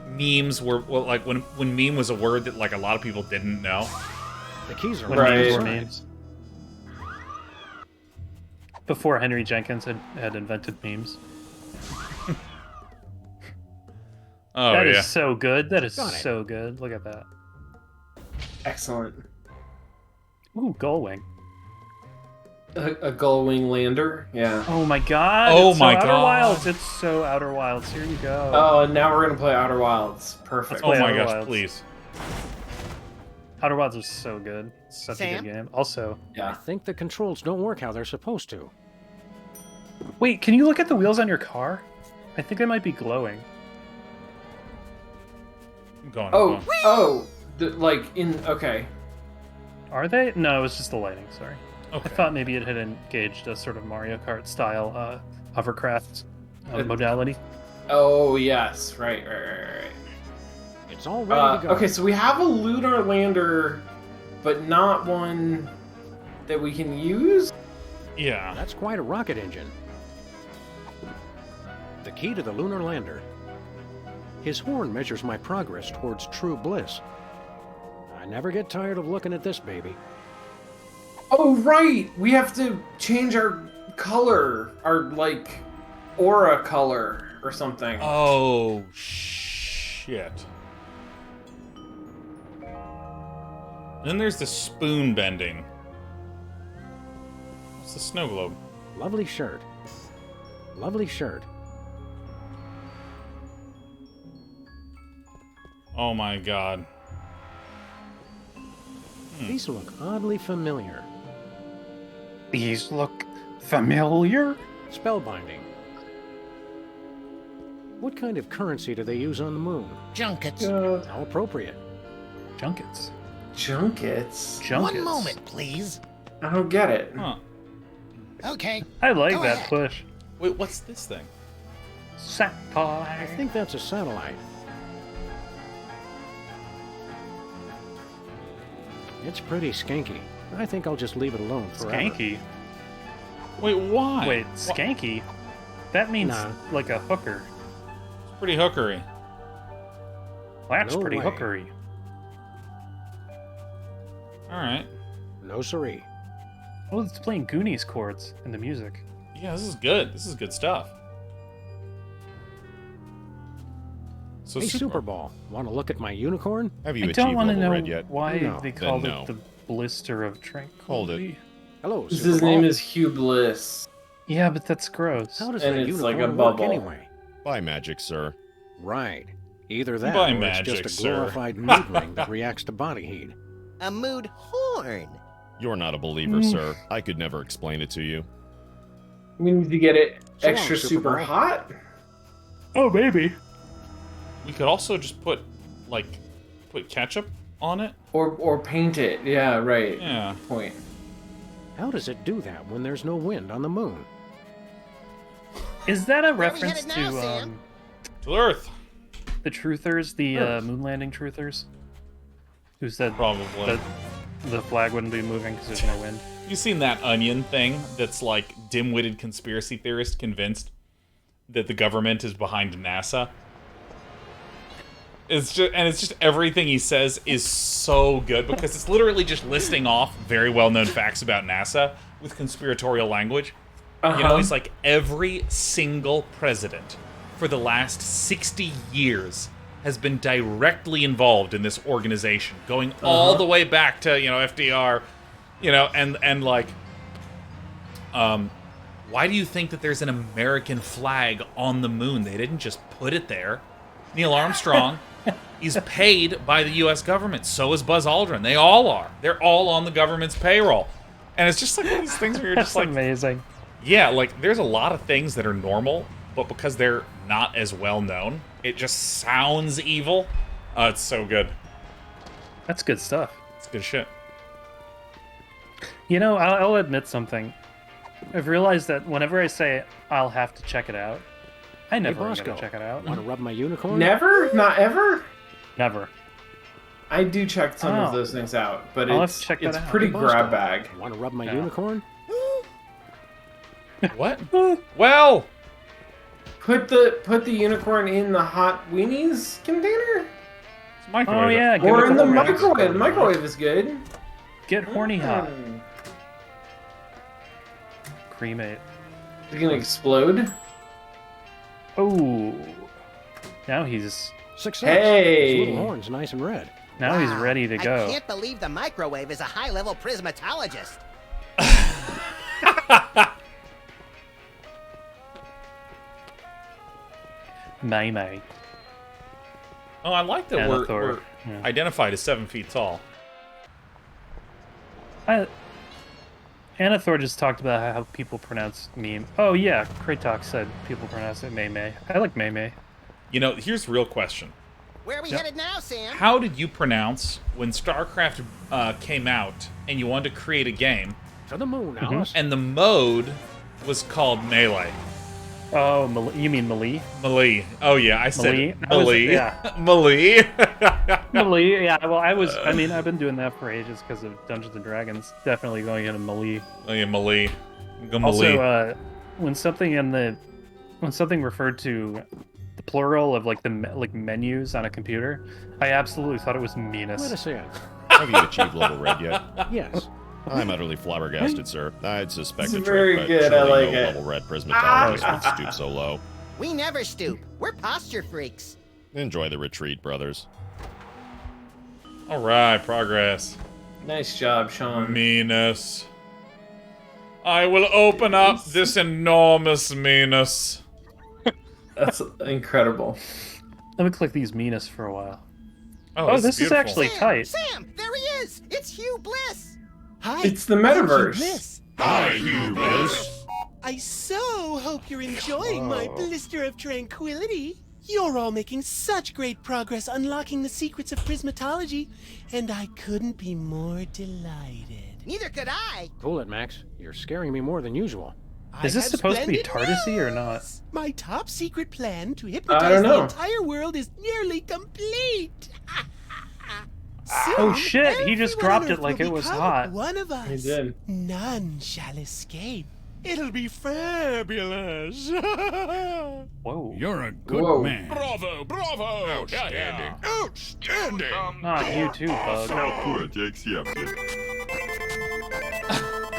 memes were, well, like when meme was a word that like a lot of people didn't know. The keys are When Right. memes were inside. memes. Before Henry Jenkins had invented memes. Oh That is yeah. so good. That is Got it. so good. Look at that. Excellent. Ooh, Gullwing. A gull-wing lander. Yeah. Oh my god. Oh it's my so Outer God. Wilds. It's so Outer Wilds. Here you go. Oh, and now we're gonna play Outer Wilds. Perfect. Oh my Outer gosh, Wilds. please. Outer Wilds was so good. It's such a Sam? good game. Also, I Yeah. think the controls don't work how they're supposed to. wait, can you look at the wheels on your car? I think they might be glowing. I'm going. Oh, like in okay. Are they? No, it was just the lighting. Sorry. Okay. I thought maybe it had engaged a sort of Mario Kart style hovercraft It- modality. Oh yes, right. It's all ready to go. Okay, so we have a lunar lander, but not one that we can use. Yeah. That's quite a rocket engine. The key to the lunar lander. His horn measures my progress towards true bliss. I never get tired of looking at this baby. Oh right, we have to change our color, our like aura color or something. Oh shit. Then there's the spoon bending. What's the snow globe? Lovely shirt. Lovely shirt. Oh my god. These look oddly familiar. These look familiar. Spellbinding. What kind of currency do they use on the moon? Junkets. How appropriate. Junkets. Junkets? Junkets. One moment, please. I don't get it. Huh. Okay. I like Go that ahead. push. Wait, what's this thing? Sat I think that's a satellite. It's pretty skanky. I think I'll just leave it alone forever. Skanky. Wait, why? Wait, skanky? That means Nah. like a hooker. It's pretty hookery. That's No pretty way. hookery. Alright. No siree. Oh, it's playing Goonies chords in the music. Yeah, this is good. This is good stuff. So Hey, Super Ball, want to look at my unicorn? Have you I achieved don't want to level know red yet? why No. they Then called no. it the Blister of Tranquility. Hold it. Hello, His Super name Ball. is Hugh Bliss. Yeah, but that's gross. How does and that it's unicorn like a work bubble. anyway? By magic, sir. Right. Either that By or magic, it's just a sir. glorified mood ring that reacts to body heat. A mood horn. You're not a believer, sir. I could never explain it to you. We need to get it So extra long, Super super Bowl. hot. Oh, maybe. we could also just put ketchup on it. Or paint it. Yeah, right. Yeah. Point. How does it do that when there's no wind on the moon? Is that a Where are we reference headed now, to Sam? To Earth. the truthers, the Earth. moon landing truthers? Who said Probably. that the flag wouldn't be moving because there's no wind? You seen that Onion thing that's like dim-witted conspiracy theorist convinced that the government is behind NASA? It's just everything he says is so good because it's literally just listing off very well-known facts about NASA with conspiratorial language. You know, he's like, every single president for the last 60 years has been directly involved in this organization, going all the way back to, you know, FDR, you know, and like, why do you think that there's an American flag on the moon? They didn't just put it there. Neil Armstrong, he's paid by the U.S. government. So is Buzz Aldrin. They all are. They're all on the government's payroll. And it's just like one of these things where you're That's just like, amazing. yeah, like there's a lot of things that are normal, but because they're not as well known, it just sounds evil. It's so good. That's good stuff. It's good shit. You know, I'll admit something. I've realized that whenever I say I'll have to check it out, I never am Bosco, gonna check it out. Want to rub my unicorn? Never? Not ever? Never. I do check some of Oh. those things out, but I'll have it's to check that out. pretty Hey, Bosco, grab bag. Want to rub my Yeah. unicorn? What? Well, Put the unicorn in the hot weenies container? it's microwave. Oh yeah, give Or it in the the rings. microwave. The microwave is good. Get horny hot. Mm. Cremate. Is it gonna explode? Oh. Now he's Success. Hey! His little horn's nice and red. now he's Wow, ready to I go. can't believe the microwave is a high-level prismatologist. May May. Oh, I like that Anathor, we're yeah. identified as 7 feet tall. Anathor just talked about how people pronounce meme. Oh yeah, Kratok said people pronounce it May May. I like May May. You know, here's the real question. Where are we headed now, Sam? How did you pronounce when StarCraft came out and you wanted to create a game? To the moon, Alice. And the mode was called Melee. Oh, you mean Melee? Melee. Oh yeah, I said Melee. Melee. Yeah. Melee. Melee. Yeah. Well, I mean, I've been doing that for ages because of Dungeons and Dragons. Definitely going into Melee. Oh yeah, Melee. Go Melee. Also, when something referred to the plural of like menus on a computer, I absolutely thought it was meanest. Let us in. Have you achieved level red yet? Yes. I'm utterly flabbergasted, sir. I'd suspect It's a very trick, but good, I surely like no it. level red prismatologist would stoop so low. We never stoop. We're posture freaks. Enjoy the retreat, brothers. All right, progress. Nice job, Shawn. Meanness. I will open up this enormous meanness. That's incredible. Let me click these meanest for a while. Oh, this is actually tight. Sam, there he is. It's Hugh Bliss. Hi. It's the I'm Hugh metaverse. Bliss. Hi, Hugh Bliss. I so hope you're enjoying my blister of tranquility. You're all making such great progress unlocking the secrets of Prismatology, and I couldn't be more delighted. Neither could I. Cool it, Max. You're scaring me more than usual. Is this I have supposed to be splendid TARDIS-y or not? news! My top secret plan to I hypnotize don't the know. entire world is nearly complete. Oh Soon, shit, he just everyone dropped on it Earth like will it was become hot. One of us. He did. None shall escape. It'll be fabulous. Whoa. You're a good Whoa. man. Bravo, bravo! Outstanding. Outstanding! Not you too, Bug.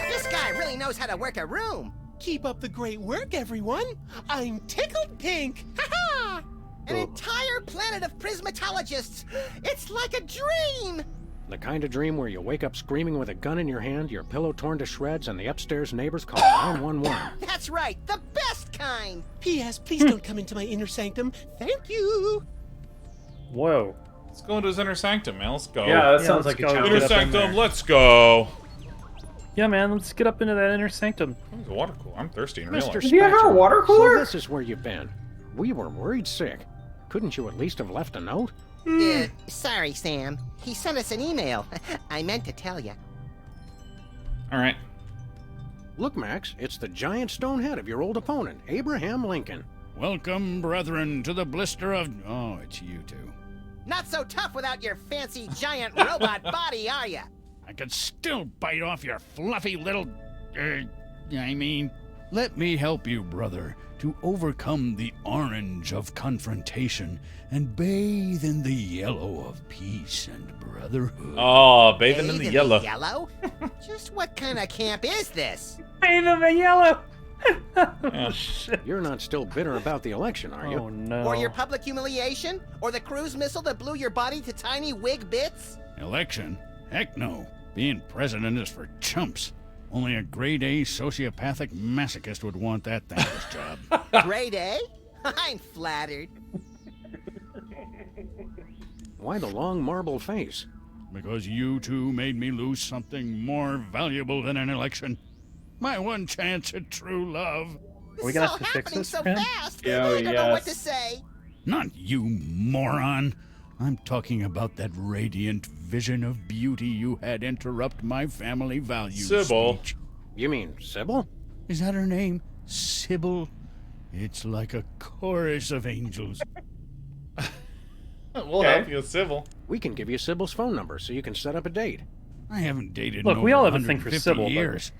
This guy really knows how to work a room. Keep up the great work, everyone. I'm tickled pink. Ha-ha! An entire planet of prismatologists. It's like a dream. The kind of dream where you wake up screaming with a gun in your hand, your pillow torn to shreds, and the upstairs neighbors call 911. That's right, the best kind. P.S. Please don't come into my inner sanctum. Thank you. Whoa. Let's go into his inner sanctum, man. Let's go. Yeah, that sounds let's like a go. challenge. Inner Get up in sanctum, there. let's go. Yeah, man, let's get up into that inner sanctum. There's a water cooler. I'm thirsty in real Mr. life. Did you have a Spatula, water cooler? So this is where you've been. We were worried sick. Couldn't you at least have left a note? Sorry, Sam. He sent us an email. I meant to tell you. All right. Look, Max, it's the giant stone head of your old opponent, Abraham Lincoln. Welcome, brethren, to the blister of... Oh, it's you two. Not so tough without your fancy giant robot body, are ya? I could still bite off your fluffy little... Let me help you, brother, to overcome the orange of confrontation and bathe in the yellow of peace and brotherhood. Oh, bathing in Bathe the yellow. Yellow? Just what kind of camp is this? Bathe in the yellow! Yeah. Shit. You're not still bitter about the election, are you? Oh no. Or your public humiliation? Or the cruise missile that blew your body to tiny wig bits? Election? Heck no. Being president is for chumps. Only a grade-A sociopathic masochist would want that thankless job. Grade A? I'm flattered. Why the long marble face? Because you two made me lose something more valuable than an election. My one chance at true love. Are we This gonna is have all to fix happening this so for him? fast. Yeah, I don't know what yes. to say. Not you, moron. I'm talking about that radiant vision of beauty you had interrupt my family values Sybil. speech. You mean Sybil? Is that her name? Sybil? It's like a chorus of angels. We'll help you with civil. We can give you Sybil's phone number so you can set up a date. I haven't dated Look, in we over all have a thing for 150 Sybil, but- years.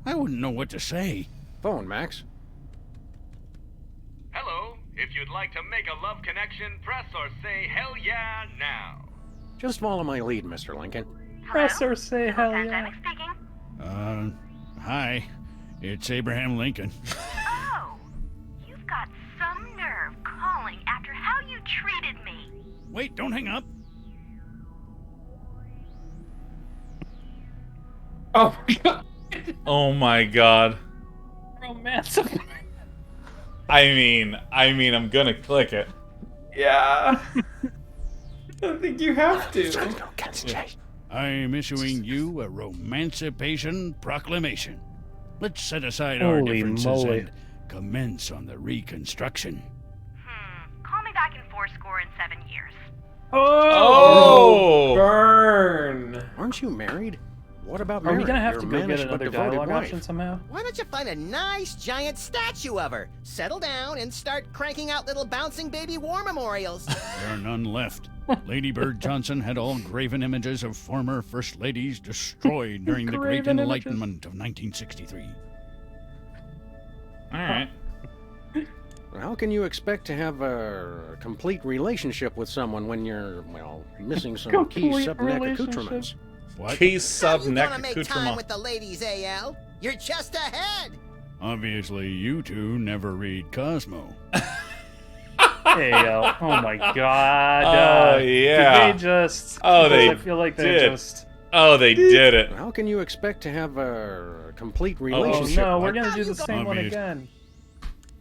I wouldn't know what to say. Phone, Max. Hello. If you'd like to make a love connection, press or say hell yeah now. Just follow my lead, Mr. Lincoln. Press or say hell yeah. Pandemic speaking. Hi. It's Abraham Lincoln. Oh, you've got some nerve calling after how you treated me. Wait, don't hang up. Oh my god. Oh my god. Romance. I mean, I'm gonna click it. Yeah. I think you have to. I'm issuing you a Romancipation Proclamation. Let's set aside our Holy differences moly. and commence on the reconstruction. Call me back in 4 and 7 years. Oh! Burn. Aren't you married? What about Are Mary, we gonna have your to go mannish get but another devoted dialogue wife? option somehow? Why don't you find a nice giant statue of her, settle down, and start cranking out little bouncing baby war memorials? There are none left. Lady Bird Johnson had all graven images of former First Ladies destroyed during the Great Graven images. Enlightenment of 1963. All right. How can you expect to have a complete relationship with someone when you're, well, missing some key Complete sub-neck relationship. accoutrements? What? Key You sub-neck wanna make time accoutrement. with the ladies, AL? You're just ahead. Obviously, you two never read Cosmo. Hey, oh my god. Oh, yeah. Did they just... Oh, they I feel like they did. just... Oh, they did it. How can you expect to have a complete Oh relationship? no, we're with- gonna do the same one Obvious. again.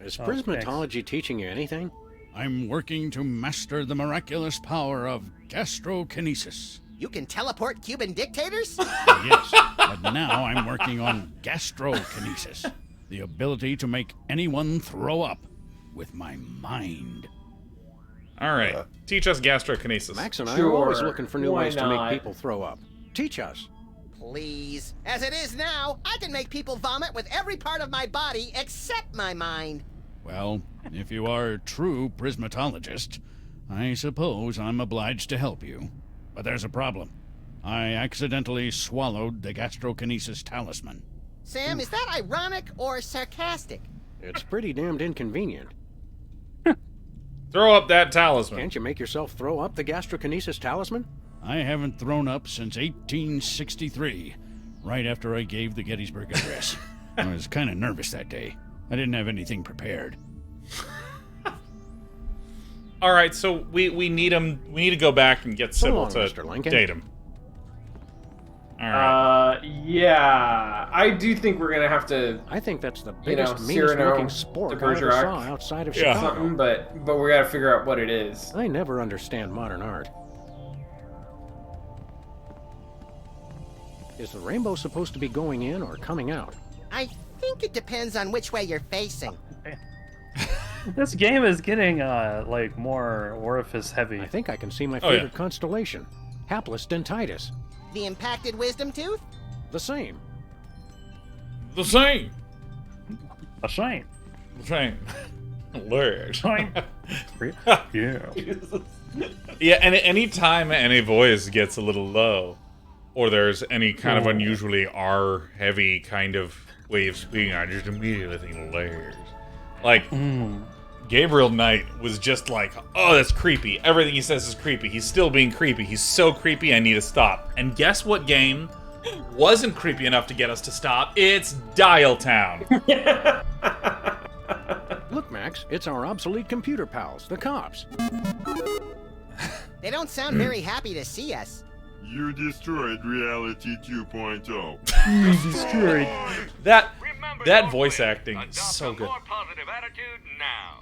Is Oh, Prismatology teaching you anything? I'm working to master the miraculous power of gastrokinesis. You can teleport Cuban dictators? Yes, but now I'm working on gastrokinesis, the ability to make anyone throw up with my mind. All right. Teach us gastrokinesis. Max and I are always Sure, looking for new why ways to not? make people throw up. Teach us. Please. As it is now, I can make people vomit with every part of my body except my mind. Well, if you are a true prismatologist, I suppose I'm obliged to help you. But there's a problem. I accidentally swallowed the gastrokinesis talisman. Sam, is that ironic or sarcastic? It's pretty damned inconvenient. Throw up that talisman. Can't you make yourself throw up the gastrokinesis talisman? I haven't thrown up since 1863, right after I gave the Gettysburg Address. I was kind of nervous that day. I didn't have anything prepared. All right, so we need him. We need to go back and get So Sybil long, to Mr. Lincoln. date him. All right. Yeah. I do think we're gonna have to I think that's the You know, biggest, meanest-looking Cyrano sport de I ever Bergerac. saw outside of Yeah. Chicago. something, but we gotta figure out what it is. I never understand modern art. Is the rainbow supposed to be going in or coming out? I think it depends on which way you're facing. This game is getting like more orifice heavy. I think I can see my Oh, yeah. favorite constellation. Hapless dentitis. The impacted wisdom tooth? The same. The same. A shame. The same. Lord. Shame. Yeah. Yeah, and any time any voice gets a little low, or there's any kind of unusually R-heavy kind of way of speaking, I just immediately think layers. Like, Gabriel Knight was just like, oh, that's creepy. Everything he says is creepy. He's still being creepy. He's so creepy, I need to stop. And guess what game wasn't creepy enough to get us to stop? It's Dial Town. Look, Max, it's our obsolete computer pals, the cops. They don't sound very happy to see us. You destroyed Reality 2.0. Destroyed. That voice acting is so good. More positive attitude now.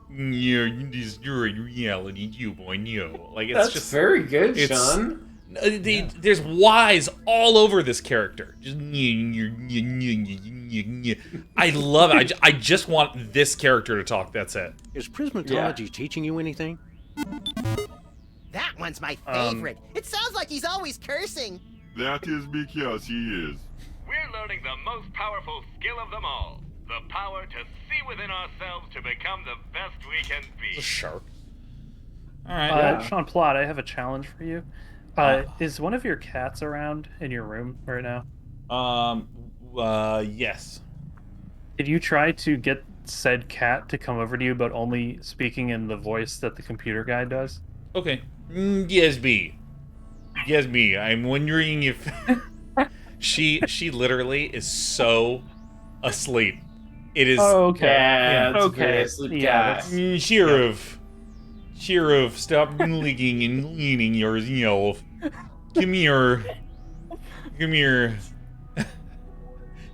Yeah, you destroyed Reality 2.0. Like, it's That's just very good, it's- Sean. There's Y's all over this character. Just I love it. I just want this character to talk. That's it. Is Prismatology teaching you anything? That one's my favorite. It sounds like he's always cursing. That is because he is. We're learning the most powerful skill of them all. The power to see within ourselves to become the best we can be. The shark. All right. Sean Plot, I have a challenge for you. Is one of your cats around in your room right now? Yes. Did you try to get said cat to come over to you, but only speaking in the voice that the computer guy does? Okay. Yes, B. Yes, B. I'm wondering if she literally is so asleep. It is. Oh, okay. Yeah, it's okay. very asleep Yeah, cat. Sheriff, stop licking and leaning yourself. Come here.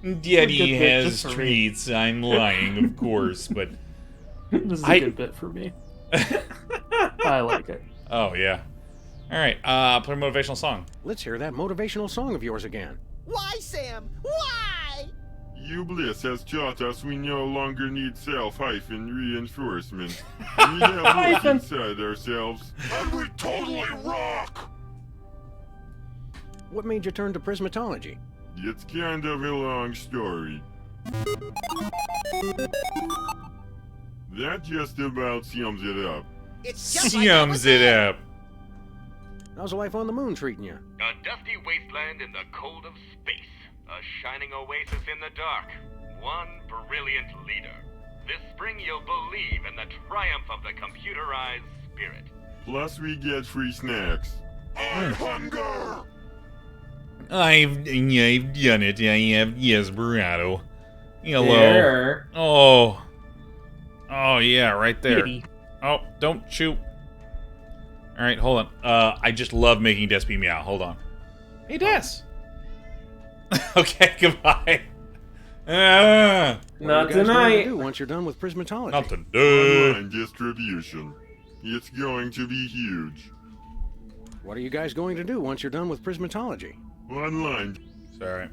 Daddy Good bit has just for me. treats. I'm lying, of course, but This is a good bit for me. I like it. oh yeah. All right, play a motivational song. Let's hear that motivational song of yours again. Why, Sam? Why? You Bliss has taught us we no longer need self-reinforcement. We have looked inside ourselves, and we totally rock! What made you turn to Prismatology? It's kind of a long story. That just about sums it up. It's just Sums it up. How's life on the moon treating you? A dusty wasteland in the cold of space. A shining oasis in the dark. One brilliant leader. This spring you'll believe in the triumph of the computerized spirit. Plus we get free snacks. I hunger! I've done it. I have Desperado. Hello. There. Oh. Oh yeah, right there. Kitty. Oh, don't shoot. All right, hold on. I just love making Des meow. Hold on. Hey, Des. Okay, goodbye. What are Not you guys going to tonight. do once you're done with Prismatology? Not today. Online distribution. It's going to be huge. What are you guys going to do once you're done with Prismatology? Online. Sorry.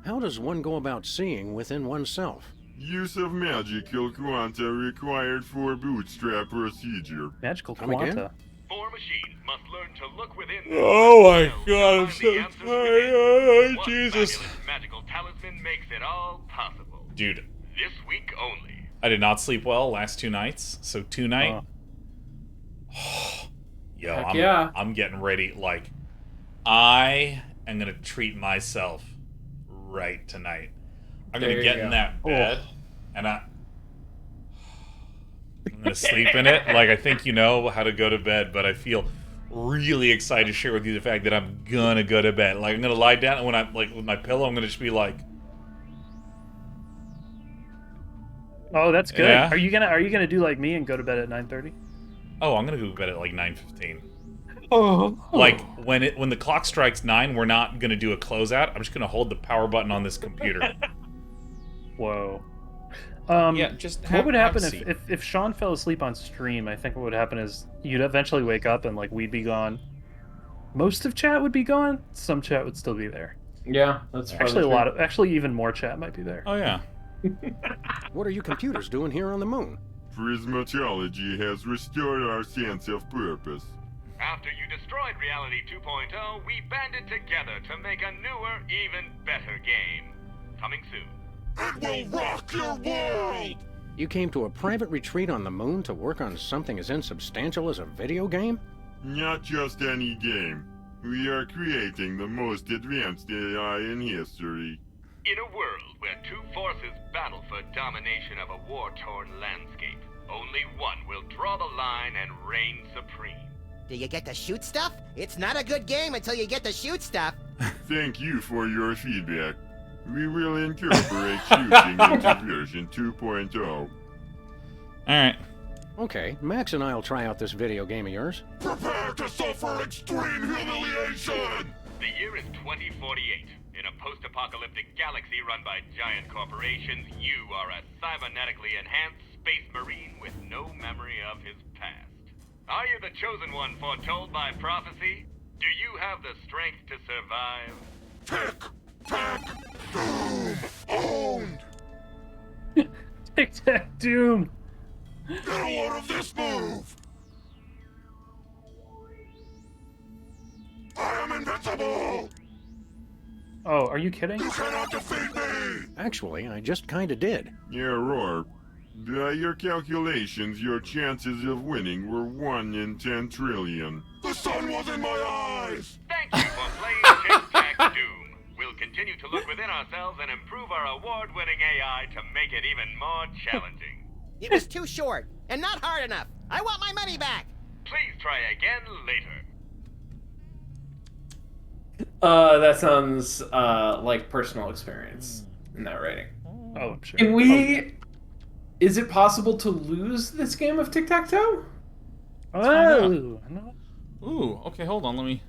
How does one go about seeing within oneself? Use of magical quanta required for bootstrap procedure. Magical Come again? quanta. Four machines must learn to look within Oh my themselves God, I'm to find so the answers tired. within. Oh, One Jesus. fabulous magical talisman makes it all possible. Dude, This week only. I did not sleep well last 2 nights. So tonight, yo, Heck yeah. I'm getting ready. Like, I am gonna treat myself right tonight. I'm There gonna you get go. in that bed, and I'm gonna sleep in it. Like, I think you know how to go to bed, but I feel really excited to share with you the fact that I'm gonna go to bed. Like, I'm gonna lie down, and when I'm like with my pillow, I'm gonna just be like, Oh, that's good. Yeah. Are you gonna do like me and go to bed at 9:30? oh, I'm gonna go to bed at like 9:15. Oh. Like when the clock strikes 9, we're not gonna do a closeout. I'm just gonna hold the power button on this computer. Whoa. Yeah, just what have- would have happen a if, seat. if Shawn fell asleep on stream? I think what would happen is you'd eventually wake up and like we'd be gone. Most of chat would be gone. Some chat would still be there. Yeah, that's Actually, probably actually even more chat might be there. Oh yeah. What are you computers doing here on the moon? Prismatology has restored our sense of purpose. After you destroyed Reality 2.0, we banded together to make a newer, even better game. Coming soon. It will rock your world! You came to a private retreat on the moon to work on something as insubstantial as a video game? Not just any game. We are creating the most advanced AI in history. In a world where two forces battle for domination of a war-torn landscape, only one will draw the line and reign supreme. Do you get to shoot stuff? It's not a good game until you get to shoot stuff. Thank you for your feedback. We will incorporate shooting into version 2.0. Alright. Okay, Max and I'll try out this video game of yours. Prepare to suffer extreme humiliation! The year is 2048. In a post-apocalyptic galaxy run by giant corporations, you are a cybernetically enhanced space marine with no memory of his past. Are you the chosen one foretold by prophecy? Do you have the strength to survive? Doom! Owned! Tic Tac Doom. Get a load of this move! I am invincible! Oh, are you kidding? You cannot defeat me! Actually, I just kinda did. Yeah, Roar. By your calculations, your chances of winning were 1 in 10 trillion. The sun was in my eyes! Thank you for playing Tic Tac Doom. We'll continue to look within ourselves and improve our award-winning AI to make it even more challenging. It was too short and not hard enough. I want my money back. Please try again later. That sounds like personal experience in that rating. Oh, I'm sure. Can we? Is it possible to lose this game of tic tac toe? Oh, Ooh, okay, hold on, let me...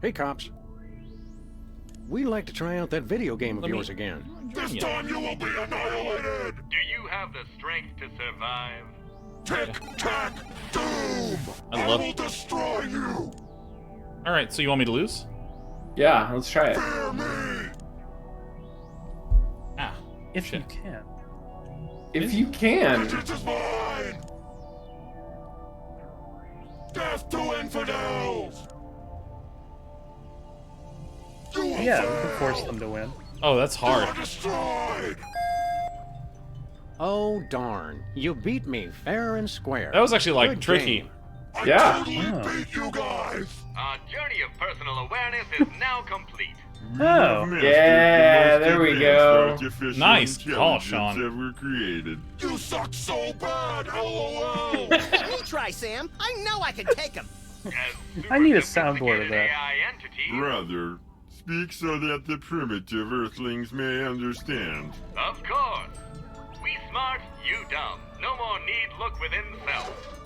Hey, cops. We'd like to try out that video game of yours again. This time you will be annihilated! Do you have the strength to survive? Tic-tac-doom! I love will destroy you! Alright, so you want me to lose? Yeah, let's try it. Fear me! Ah. If you can. If you can. Vengeance is mine! Death to infidels! Yeah, we can force them to win. Oh, that's hard. Destroyed! Oh, darn. You beat me fair and square. That was actually, like, Good tricky. game. Yeah. Beat you guys! Our journey of personal awareness is now complete. Oh. Yeah, there we go. Nice call, Sean. Ever created. You suck so bad, LOL! Let me try, Sam. I know I can take him. I need a soundboard of that. Brother, speak so that the primitive Earthlings may understand. Of course. We smart, you dumb. No more need look within self.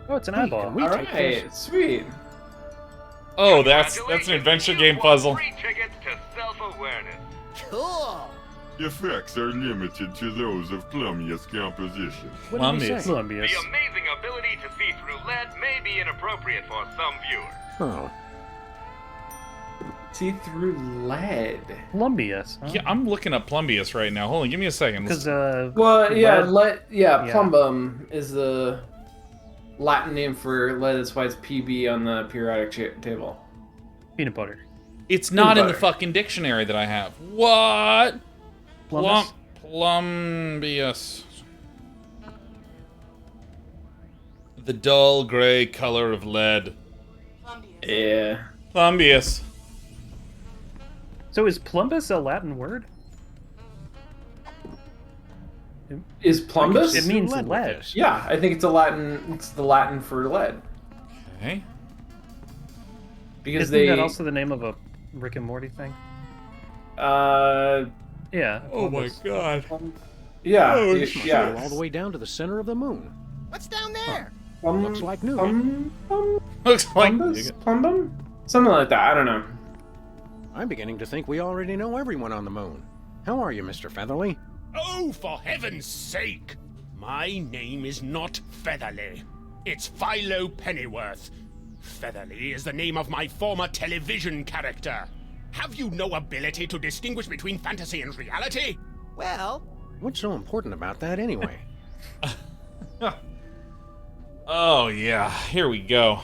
Oh, it's an eyeball. All right, sweet. Oh, that's an adventure game puzzle. Free tickets to self-awareness. Cool. Effects are limited to those of Clummius composition. Columbius. The amazing ability to see through lead may be inappropriate for some viewers. Oh. See through lead. Columbius. Huh? Yeah, I'm looking up Plumbius right now. Hold on, give me a second. Because well, yeah, lead- yeah, yeah. plumbum is the Latin name for lead. That's why it's PB on the periodic table. Peanut butter. It's not in the butter. fucking dictionary that I have. What? Plumbus? Plumbius. The dull gray color of lead. Yeah. Plumbius. So is plumbus a Latin word? Is plumbus? It means lead. Yeah, I think it's a Latin. It's the Latin for lead. Okay. Because Isn't that also the name of a Rick and Morty thing? Yeah. Oh my god. Yeah. Oh, yeah. All the way down to the center of the moon. What's down there? Looks like new. Looks like plumbum? Something like that. I don't know. I'm beginning to think we already know everyone on the moon. How are you, Mr. Featherly? Oh, for heaven's sake! My name is not Featherly. It's Philo Pennyworth. Featherly is the name of my former television character. Have you no ability to distinguish between fantasy and reality? Well... What's so important about that anyway? Oh yeah, here we go.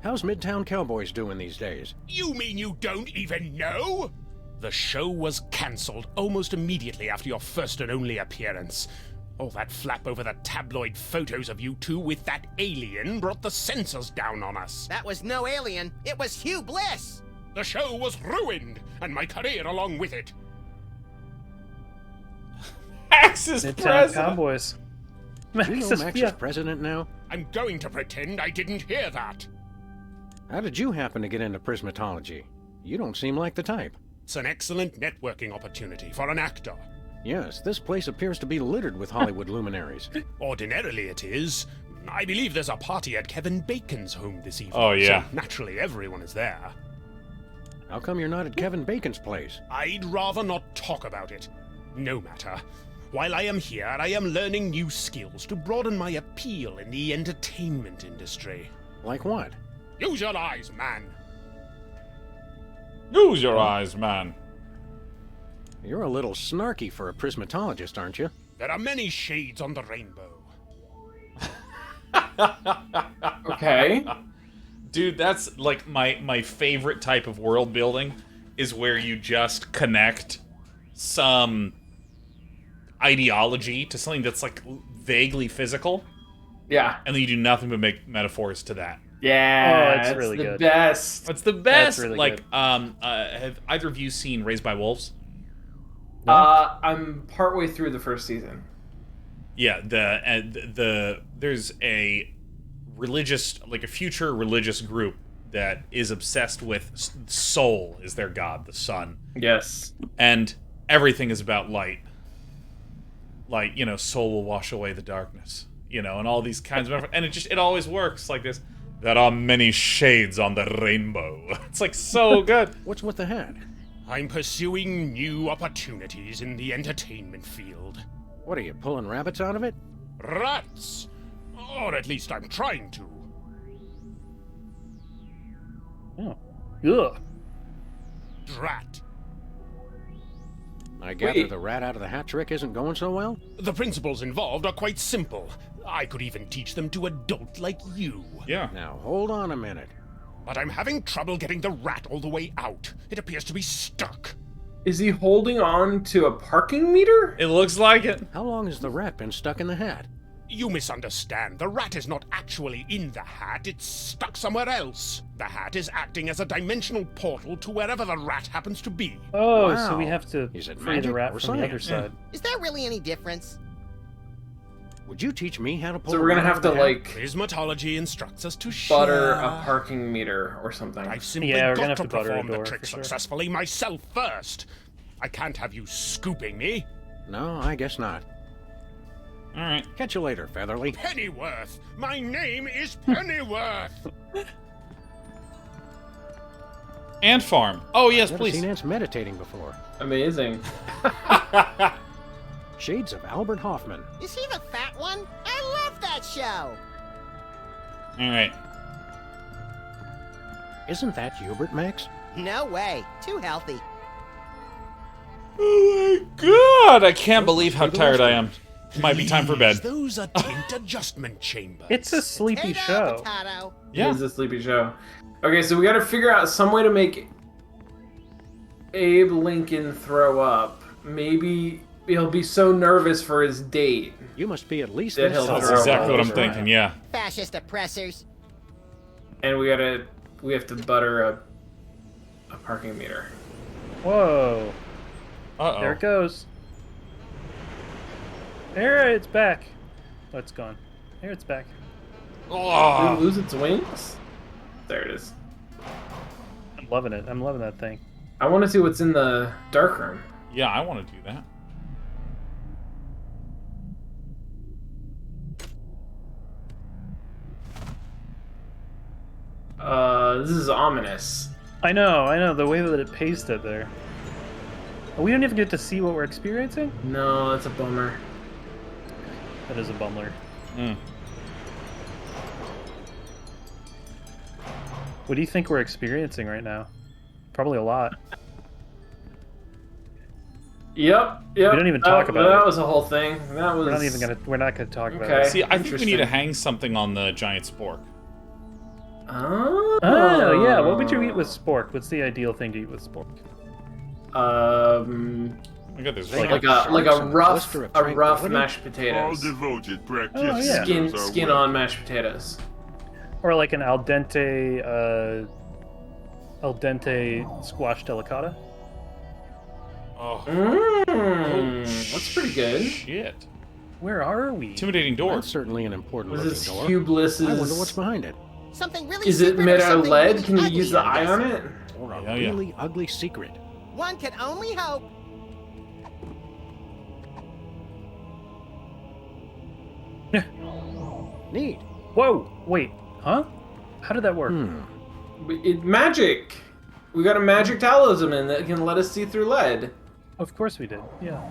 How's Midtown Cowboys doing these days? You mean you don't even know? The show was cancelled almost immediately after your first and only appearance. All that flap over the tabloid photos of you two with that alien brought the censors down on us. That was no alien. It was Hugh Bliss. The show was ruined, and my career along with it. Axis Midtown president. Cowboys. Do you know Max yeah. is president now? I'm going to pretend I didn't hear that. How did you happen to get into Prismatology? You don't seem like the type. It's an excellent networking opportunity for an actor. Yes, this place appears to be littered with Hollywood luminaries. Ordinarily it is. I believe there's a party at Kevin Bacon's home this evening. Oh, yeah. So naturally everyone is there. How come you're not at Kevin Bacon's place? I'd rather not talk about it. No matter. While I am here, I am learning new skills to broaden my appeal in the entertainment industry. Like what? Use your eyes, man. Use your eyes, man. You're a little snarky for a prismatologist, aren't you? There are many shades on the rainbow. Okay. Dude, that's like my favorite type of world building is where you just connect some ideology to something that's like vaguely physical. Yeah. And then you do nothing but make metaphors to that. Yeah. Oh, it's really the good. best. It's the best. Really like, good. have either of you seen Raised by Wolves? I'm partway through the first season. Yeah, there's a religious, like a future religious group that is obsessed with soul is their god, the sun. Yes. And everything is about light. Like, you know, soul will wash away the darkness, you know, and all these kinds of, and it always works like this. There are many shades on the rainbow. It's like so good. What's with the hat? I'm pursuing new opportunities in the entertainment field. What are you, pulling rabbits out of it? Rats! Or at least I'm trying to. Oh. Ugh. Drat. I gather the rat out of the hat trick isn't going so well? The principles involved are quite simple. I could even teach them to adults like you. Yeah. Now, hold on a minute. But I'm having trouble getting the rat all the way out. It appears to be stuck. Is he holding on to a parking meter? It looks like it. How long has the rat been stuck in the hat? You misunderstand. The rat is not actually in the hat. It's stuck somewhere else. The hat is acting as a dimensional portal to wherever the rat happens to be. Oh, Wow. so we have to Is it free the magic rat or from the other science? side. Is there really any difference? Would you teach me how to pull So a we're gonna rat have out to of the hat? like Prismatology instructs us to butter share. a parking meter or something. I've simply Yeah, we're got gonna have to to butter a perform the door, trick for sure. successfully myself first. I can't have you scooping me. No, I guess not. All right. Catch you later, Featherly. Pennyworth! My name is Pennyworth! Ant farm. Oh yes, Never please. seen ants meditating before. Amazing. Shades of Albert Hoffman. Is he the fat one? I love that show! All right. Isn't that Hubert, Max? No way. Too healthy. Oh my god! I can't believe how tired I am. It might be time for bed. Those are tint adjustment chambers. It's a sleepy show. Potato. Yeah. It is a sleepy show. Okay, so we gotta figure out some way to make Abe Lincoln throw up. Maybe he'll be so nervous for his date. You must be at least That this he'll tall. That's throw exactly what I'm up. thinking. Yeah. Fascist oppressors. And we have to butter a parking meter. Whoa. Uh There it goes. There, it's back. Oh, it's gone. There, it's back. Did oh. it lose its wings? There it is. I'm loving it. I'm loving that thing. I want to see what's in the dark room. Yeah, I want to do that. This is ominous. I know. The way that it pasted there. Oh, we don't even get to see what we're experiencing? No, that's a bummer. That is a bummer. Mm. What do you think we're experiencing right now? Probably a lot. Yep. We don't even talk about that it. was a whole thing. That was. We're not gonna talk about Okay. it. See, I think we need to Interesting. hang something on the giant spork. Oh. Oh yeah, what would you eat with spork? What's the ideal thing to eat with spork? Oh my god, there's Like Sharks a and rough Blister of mashed All potatoes. devoted practitioners yeah. Skin are skin welcome. on mashed potatoes. Or like an al dente squash delicata? Oh, That's pretty good. shit. Where are we? Well, Intimidating door. that's certainly an important Was looking this door. Hublis's? I wonder what's behind it. Something really Is it secret made or out of something lead? really Can you ugly, use the I'm eye on guessing. it? Or a Yeah, yeah. really ugly secret. One can only hope. Neat. Whoa! Wait, huh? How did that work? Magic. We got a magic talisman that can let us see through lead. Of course we did. Yeah.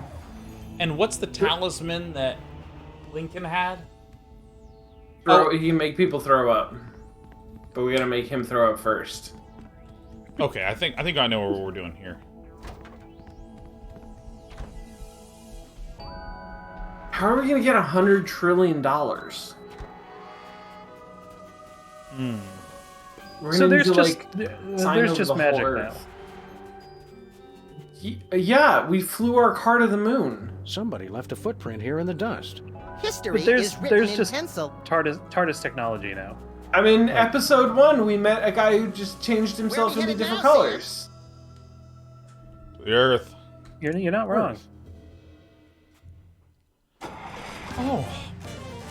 And what's the talisman that Lincoln had? He can make people throw up, but we gotta make him throw up first. Okay, I think I know what we're doing here. How are we gonna get $100 trillion? We're So gonna there's need to, just sign there's over just the whole magic Earth. now. Yeah, we flew our car to the moon. Somebody left a footprint here in the dust. History But there's is written in just pencil. TARDIS technology now. I mean, episode 1, we met a guy who just changed himself we into headed different now, colors. The Earth. You're not wrong. Oh,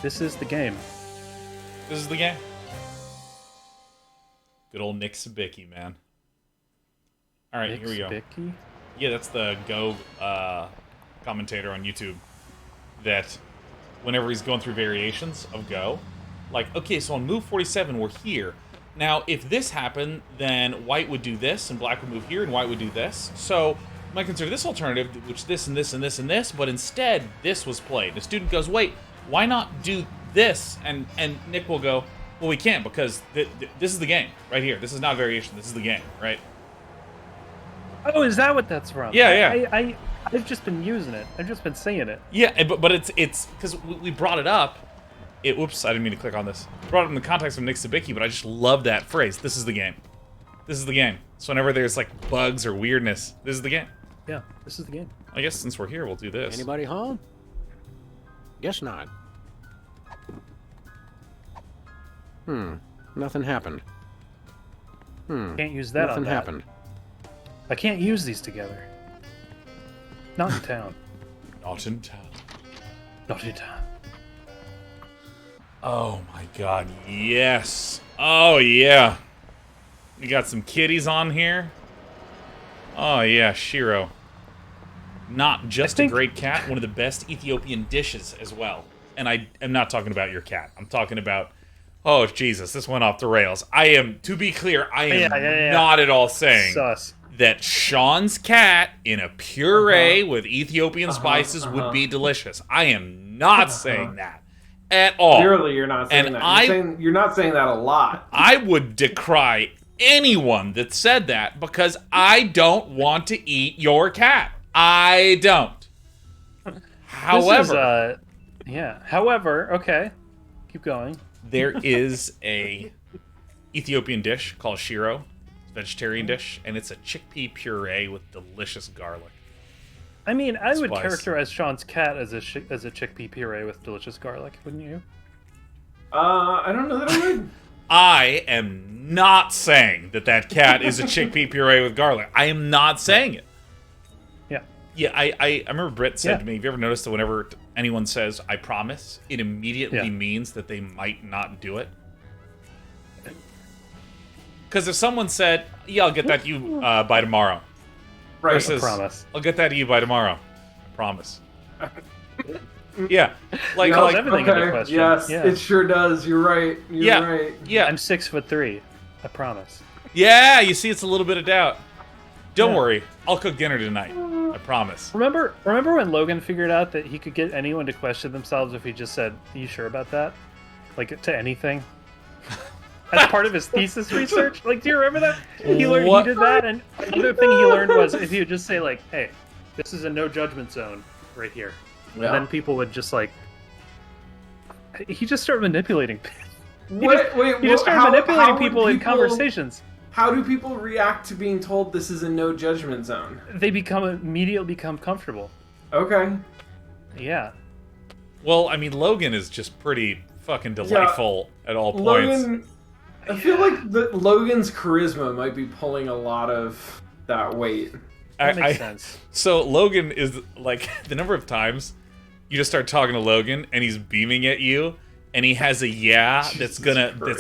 This is the game. this is the game. Good old Nick Sabicki, man. All right, here we go. Bicky? Yeah, that's the Go commentator on YouTube. That whenever he's going through variations of Go, Like, okay, so on move 47, we're here. Now, if this happened, then white would do this, and black would move here, and white would do this. So, I might consider this alternative, which this and this and this and this, but instead, this was played. The student goes, wait, why not do this? And Nick will go, well, we can't, because this is the game, right here. This is not a variation, this is the game, right? Oh, is that what that's from? Yeah. I've just been using it. I've just been saying it. Yeah, but it's because we brought it up. Whoops, I didn't mean to click on this. Brought it in the context of Nick Sabicki, but I just love that phrase. This is the game. This is the game. So whenever there's like bugs or weirdness, this is the game. Yeah, this is the game. I guess since we're here, we'll do this. Anybody home? Guess not. Nothing happened. Can't use that Nothing on that. happened. I can't use these together. Not in town. Not in town. Not in town. Oh my god, yes. Oh yeah. We got some kitties on here. Oh yeah, Shiro. Not just a great cat, one of the best Ethiopian dishes as well. And I am not talking about your cat. I'm talking about... Oh, Jesus, this went off the rails. To be clear, I am not at all saying that Shawn's cat in a puree with Ethiopian spices would be delicious. I am not saying that at all. Clearly, you're not saying that. You're not saying that a lot. I would decry anyone that said that because I don't want to eat your cat. I don't. However... However, okay. Keep going. There is a Ethiopian dish called shiro, vegetarian dish, and it's a chickpea puree with delicious garlic. I mean, I would Spice. characterize Shawn's cat as a chickpea puree with delicious garlic, wouldn't you? I don't know that I would. I am not saying that cat is a chickpea puree with garlic. I am not saying it. Yeah. Yeah, I remember Britt said to me, have you ever noticed that whenever anyone says, I promise, it immediately means that they might not do it? Because if someone said, yeah, I'll get that to you by tomorrow. Right. Versus, I promise. I'll get that to you by tomorrow. I promise. Yeah. Like, Yeah, like everything into question. Yes, Yeah. it sure does. You're right. You're right. Yeah. I'm 6'3". I promise. Yeah, you see, it's a little bit of doubt. Don't worry. I'll cook dinner tonight. I promise. Remember when Logan figured out that he could get anyone to question themselves if he just said, "Are you sure about that?" Like to anything. As part of his thesis research. Like, do you remember that? He did that, and another thing he learned was if he would just say like, "Hey, this is a no judgment zone right here," and then people would just like. He just started manipulating. He just started manipulating people in conversations. How do people react to being told this is a no judgment zone? They immediately become comfortable. Okay. Yeah. Well, I mean, Logan is just pretty fucking delightful at all points. I feel like Logan's charisma might be pulling a lot of that weight. That makes sense. So Logan is like the number of times you just start talking to Logan and he's beaming at you and he has a that's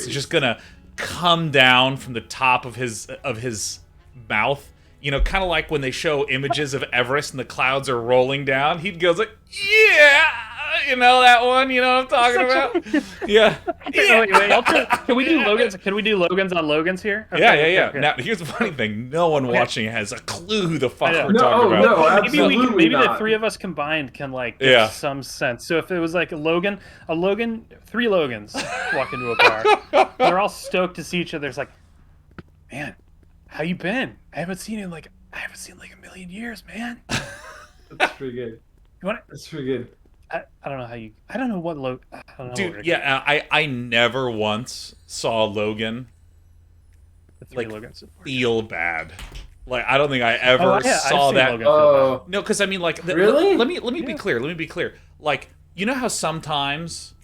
just gonna come down from the top of his mouth. You know, kind of like when they show images of Everest and the clouds are rolling down. He goes like, yeah, you know that one. You know what I'm talking about? Yeah. Wait. Can we do Logan's? Can we do Logan's on Logan's here? Okay, Yeah. okay. Now, here's the funny thing: no one watching has a clue who the fuck I know. we're talking about. No, absolutely maybe not. the three of us combined can like get some sense. So if it was like three Logans walk into a bar, they're all stoked to see each other. It's like, man, how you been? I haven't seen you in like a million years, man. That's pretty good. That's pretty good. I don't know how you. I don't know what Logan. Dude, I never once saw Logan like feel bad. Like I don't think I ever saw that. Oh no, because I mean, like, really? Let me be clear. Let me be clear. Like, you know how sometimes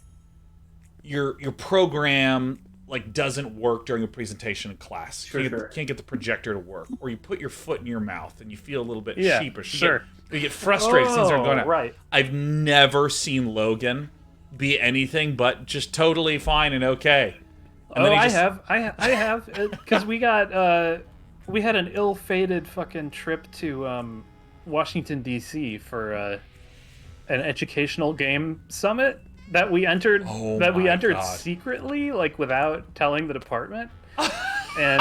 your program like doesn't work during a presentation in class. You can't get the projector to work, or you put your foot in your mouth and you feel a little bit sheepish. You get frustrated. Things aren't going out. Right. I've never seen Logan be anything but just totally fine and okay. And I have, because we had an ill-fated fucking trip to Washington D.C. for an educational game summit, that we entered Oh that we my entered God. secretly, like without telling the department. And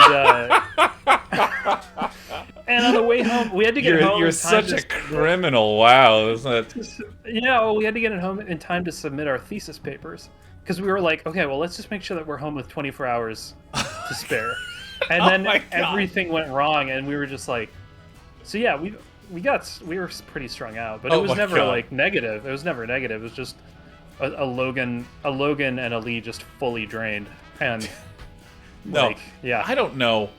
and on the way home, we had to get home. You're in time such to a submit- criminal. Wow, isn't it? Yeah, well, we had to get it home in time to submit our thesis papers because we were like, okay, well, let's just make sure that we're home with 24 hours to spare. And Oh then my God. everything went wrong, and we were just like, so yeah, we were pretty strung out, but Oh it was my never God. like negative. It was never negative. It was just a Logan and a Lee just fully drained, and No, like, yeah, I don't know.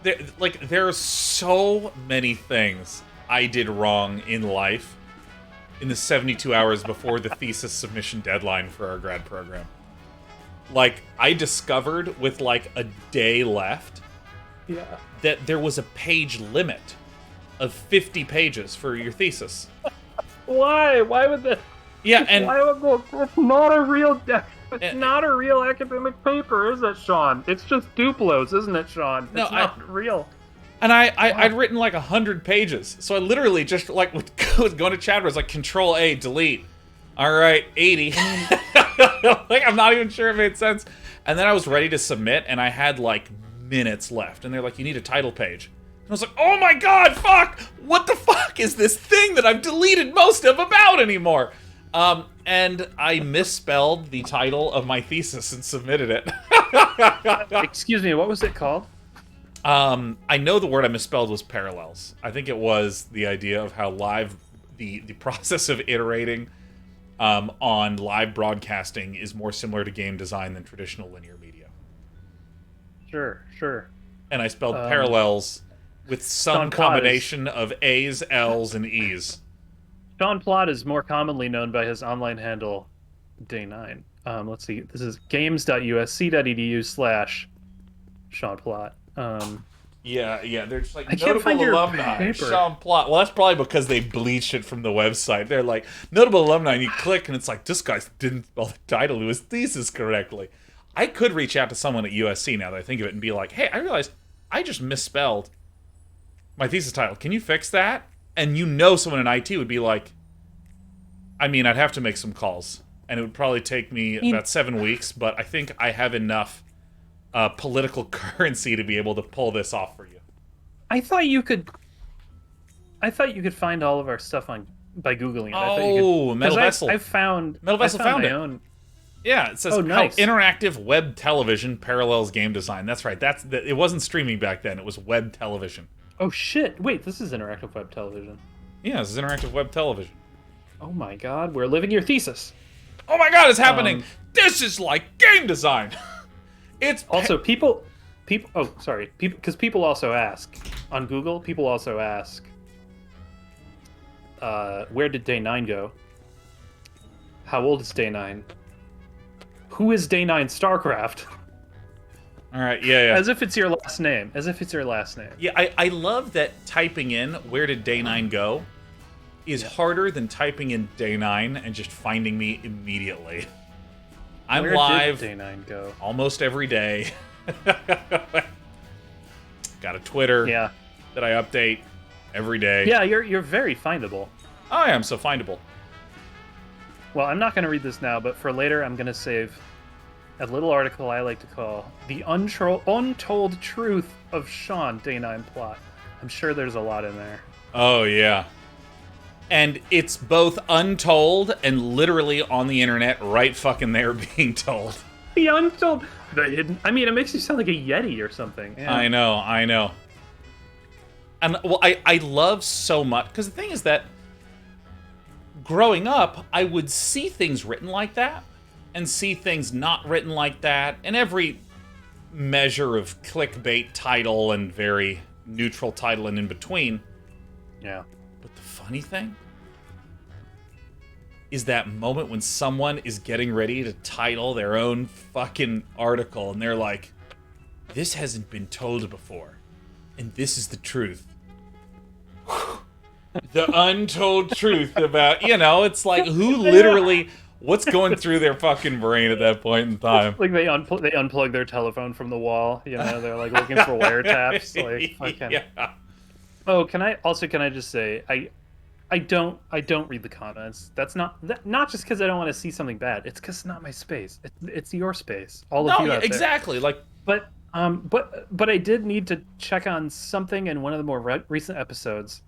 There are so many things I did wrong in life in the 72 hours before the thesis submission deadline for our grad program. Like, I discovered with like a day left yeah. that there was a page limit of 50 pages for your thesis. Why? Why would that? Yeah, and Why would it's not a real it's not a real academic paper, is it, Sean? It's just Duplos, isn't it, Sean? No, it's not real. And I'd written like 100 pages, so I literally just like would go to chat where it's like Control A, delete. All right, 80. Like, I'm not even sure it made sense. And then I was ready to submit, and I had like minutes left, and they're like, "You need a title page." And I was like, "Oh my God, fuck! What the fuck is this thing that I've deleted most of about anymore?" And I misspelled the title of my thesis and submitted it. Excuse me, what was it called? I know the word I misspelled was parallels. I think it was the idea of how live, the process of iterating on live broadcasting is more similar to game design than traditional linear media. Sure. And I spelled parallels with some Sean Plott combination of A's, L's, and E's. Sean Plott is more commonly known by his online handle, Day9. Let's see, this is games.usc.edu/Sean Plott. Yeah, they're just like I can't find notable your alumni. paper. Shawn Plott. Well, that's probably because they bleached it from the website. They're like notable alumni, and you click, and it's like this guy didn't spell the title of his thesis correctly. I could reach out to someone at USC now that I think of it and be like, "Hey, I realized I just misspelled my thesis title. Can you fix that?" And someone in IT would be like, I mean, I'd have to make some calls, and it would probably take me about 7 weeks, but I think I have enough political currency to be able to pull this off for you. I thought you could find all of our stuff by Googling it. Oh, Metal Vessel. I found Metal Vessel found my it. own. Yeah, it says Oh, nice. how interactive web television parallels game design. That's right. It wasn't streaming back then. It was web television. Oh shit! Wait, this is interactive web television. Yeah, this is interactive web television. Oh my God, we're living your thesis. Oh my God, it's happening. This is like game design. It's also people. Oh, sorry. Because people also ask on Google. People also ask, where did Day9 go? How old is Day9? Who is Day9 StarCraft? All right, yeah. As if it's your last name. Yeah, I love that typing in where did Day9 go is harder than typing in Day9 and just finding me immediately. I'm Where live did Day9 go? almost every day. Got a Twitter that I update every day. Yeah, you're very findable. I am so findable. Well, I'm not going to read this now, but for later, I'm going to save a little article I like to call "The Untold Truth of Shawn Day9 Plott." I'm sure there's a lot in there. Oh, yeah. And it's both untold and literally on the internet right fucking there being told. The untold... The hidden... I mean, it makes you sound like a Yeti or something. Yeah. I know. And, well, I love so much... Because the thing is that growing up, I would see things written like that and see things not written like that, and every measure of clickbait title and very neutral title and in between. Yeah. But the funny thing is that moment when someone is getting ready to title their own fucking article and they're like, this hasn't been told before, and this is the truth. The untold truth about, it's like, who literally... What's going through their fucking brain at that point in time? Like they unplug their telephone from the wall. They're like looking for wiretaps. Like fucking. Yeah. Oh, can I just say I don't read the comments. That's not just because I don't want to see something bad. It's because it's not my space. It's your space. All of you out there. Exactly. Like, but I did need to check on something in one of the more recent episodes,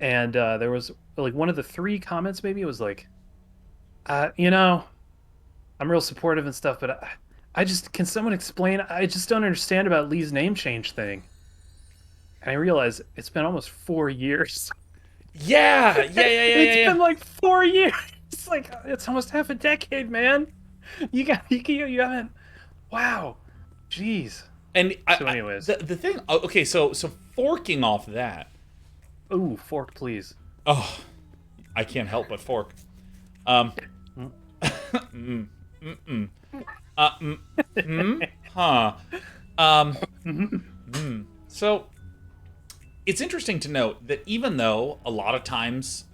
and there was like one of the 3 comments. Maybe it was like, you know, I'm real supportive and stuff, but I just, can someone explain? I just don't understand about Lee's name change thing. And I realized it's been almost 4 years. Yeah. It's been like 4 years. It's like, it's almost half a decade, man. You haven't. Wow. Jeez. And so, anyways, the thing. Okay, so forking off that. Ooh, fork, please. Oh, I can't help but fork. So it's interesting to note that even though a lot of times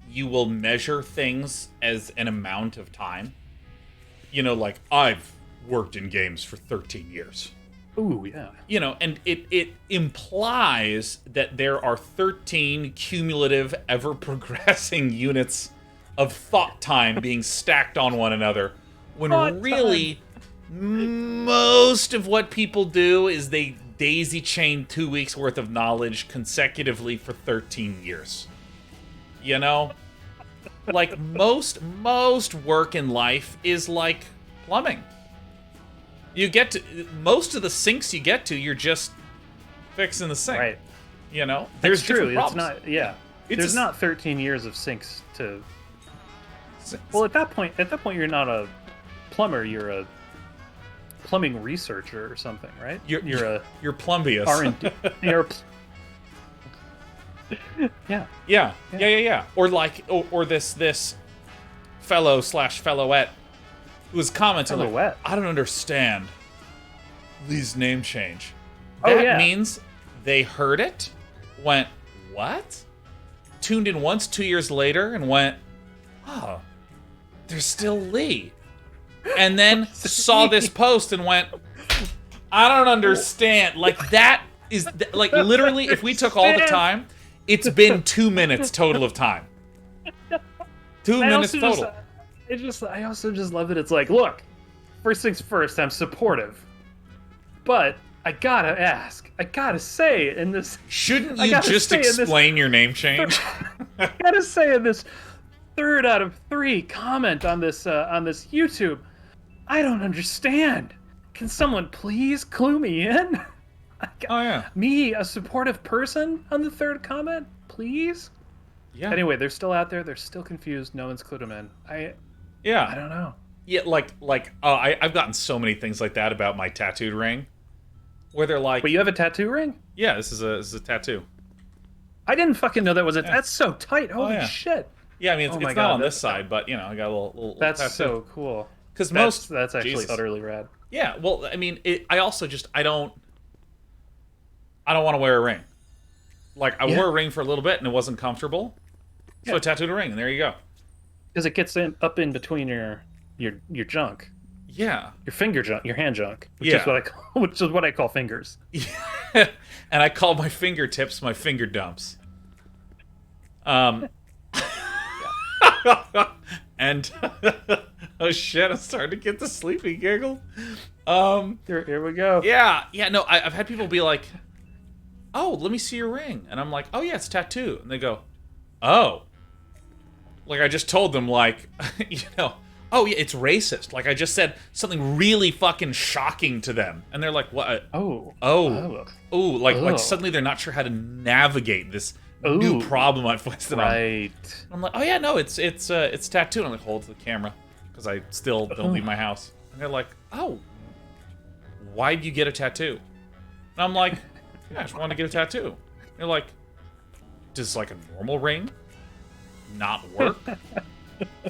you will measure things as an amount of time, you know, like I've worked in games for 13 years. Ooh, yeah. You know, and it implies that there are 13 cumulative, ever-progressing units of thought time being stacked on one another, when really most of what people do is they daisy chain 2 weeks worth of knowledge consecutively for 13 years. You know? Like, most work in life is like plumbing. You get to, most of the sinks you get to, you're just fixing the sink. Right. You know? There's different true. problems. It's not, yeah. There's not 13 years of sinks to... Well, at that point, you're not a plumber. You're a plumbing researcher or something, right? You're plumbious. R&D. Yeah. Or like, or this fellow/fellowette who was commenting, like, I don't understand Lee's name change. That means they heard it, went, what? Tuned in once 2 years later and went, oh, there's still Lee. And then saw this post and went, I don't understand. Like, that is, like, literally, if we took all the time, it's been 2 minutes total of time. 2 minutes total. I also just love that it's like, look, first things first, I'm supportive. But I gotta ask, I gotta say in this... Shouldn't you just explain your name change? I gotta say in this 3rd out of 3 comment on this YouTube, I don't understand. Can someone please clue me in? Oh, yeah. Me, a supportive person, on the 3rd comment? Please? Yeah. Anyway, they're still out there. They're still confused. No one's clued them in. I don't know. Yeah, I've gotten so many things like that about my tattooed ring, where they're like, "But you have a tattoo ring?" Yeah, this is a tattoo. I didn't fucking know that was it. Yeah. That's so tight. Holy shit. Yeah, I mean, it's not on this side, but, you know, I got a little That's tattoo. So cool. Because that's actually utterly rad. Yeah, well, I mean, I also just, I don't want to wear a ring. Like, I wore a ring for a little bit and it wasn't comfortable, so I tattooed a ring, and there you go. Because it gets up in between your junk. Yeah. Your finger junk, your hand junk, which is what I call fingers. Yeah. And I call my fingertips my finger dumps. And oh shit, I'm starting to get the sleepy giggle. Here we go. Yeah, no, I've had people be like, oh, let me see your ring. And I'm like, oh yeah, it's a tattoo. And they go, oh. Like, I just told them, like, you know, oh yeah, it's racist. Like, I just said something really fucking shocking to them. And they're like, what? Like suddenly they're not sure how to navigate this new problem I've foisted on. Right. I'm like, oh yeah, no, it's tattooed. I'm like, hold the camera, because I still don't leave my house. And they're like, oh, why'd you get a tattoo? And I'm like, yeah, I just wanted to get a tattoo. And they're like, does like a normal ring not work?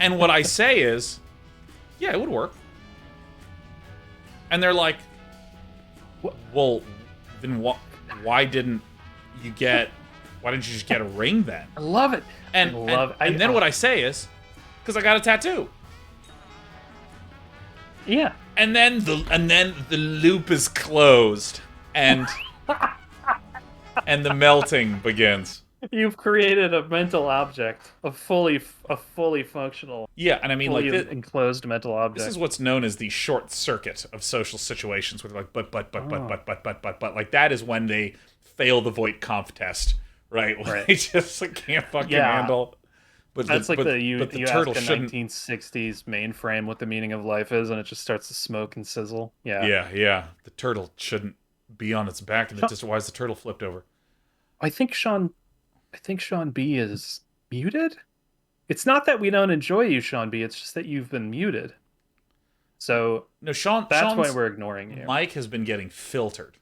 And what I say is, yeah, it would work. And they're like, well, then why didn't you just get a ring then? I love it. And then what I say is, because I got a tattoo. Yeah. And then the loop is closed, and and the melting begins. You've created a mental object, a fully functional. Yeah, and I mean, fully like, enclosed mental object. this is what's known as the short circuit of social situations, where they're like, but, like, that is when they fail the Voight Kampf test, right? When they just like, can't fucking handle. But that's the you turtle ask a shouldn't. 1960s mainframe what the meaning of life is, and it just starts to smoke and sizzle. Yeah. The turtle shouldn't be on its back, and why is the turtle flipped over? I think Shawn B is muted. It's not that we don't enjoy you, Shawn B. It's just that you've been muted. So no, that's Sean's why we're ignoring you. Mike has been getting filtered.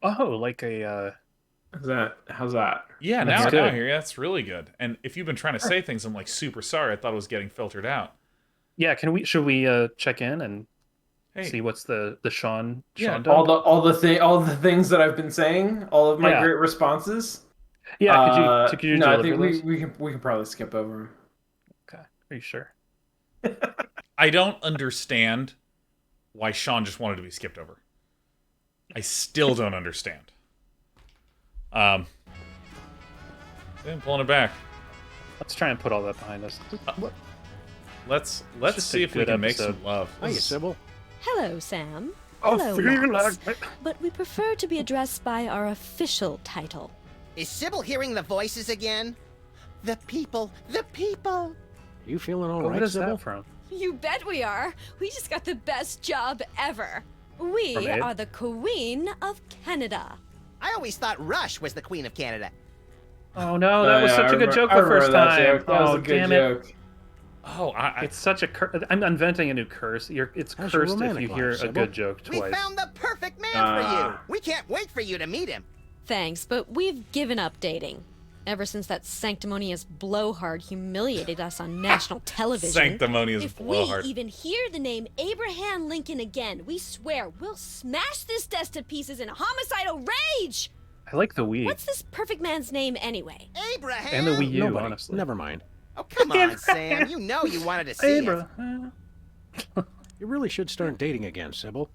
Oh, like a. How's that? Yeah, That's now good. I hear you. That's really good. And if you've been trying to say things, I'm like super sorry. I thought it was getting filtered out. Yeah, should we check in and see what's the Shawn? Yeah, Shawn all the things that I've been saying, all of my great responses. Yeah, could you No, I deliver think those? we can probably skip over them. Okay, are you sure? I don't understand why Shawn just wanted to be skipped over. I still don't understand. I'm pulling it back. Let's try and put all that behind us. Let's just see a if we good can make episode. some love. Hiya, Sybil. Hello, Sam. I Hello, feel Max. like- But we prefer to be addressed by our official title. Is Sybil hearing the voices again? The people, the people. You feeling all right, What is Sybil? that from? You bet we are. We just got the best job ever. We From Ed? are the Queen of Canada. I always thought Rush was the Queen of Canada. Oh no, that was such a good joke the first time. Oh damn it! Oh, it's such a curse. I'm inventing a new curse. It's How's your cursed if romantic you life, hear a Sybil? good joke We twice. found the perfect man for you. We can't wait for you to meet him. Thanks, but we've given up dating. Ever since that sanctimonious blowhard humiliated us on national television. Sanctimonious if blowhard. we even hear the name Abraham Lincoln again, we swear we'll smash this desk to pieces in homicidal rage! I like the Wii What's this perfect man's name anyway? Abraham! and the Wii U. Nobody. Honestly, Never mind. Oh, come on, Sam. You know you wanted to see it. Abraham. You really should start dating again, Sybil.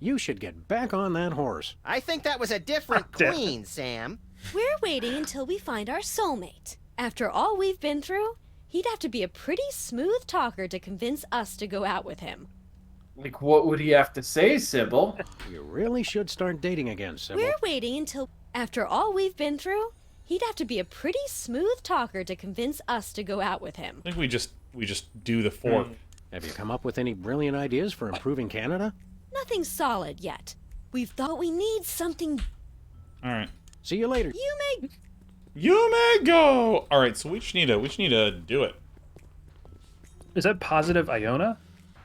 You should get back on that horse. I think that was a different Damn it. queen, Sam. We're waiting until we find our soulmate. After all we've been through, he'd have to be a pretty smooth talker to convince us to go out with him. Like, what would he have to say, Sybil? You really should start dating again, Sybil. We're waiting until, after all we've been through, he'd have to be a pretty smooth talker to convince us to go out with him. I think we just do the fork. Have you come up with any brilliant ideas for improving Canada? Nothing solid yet. We've thought we need something. All right. See you later. You may go. All right, so we just need to do it. Is that positive Iona?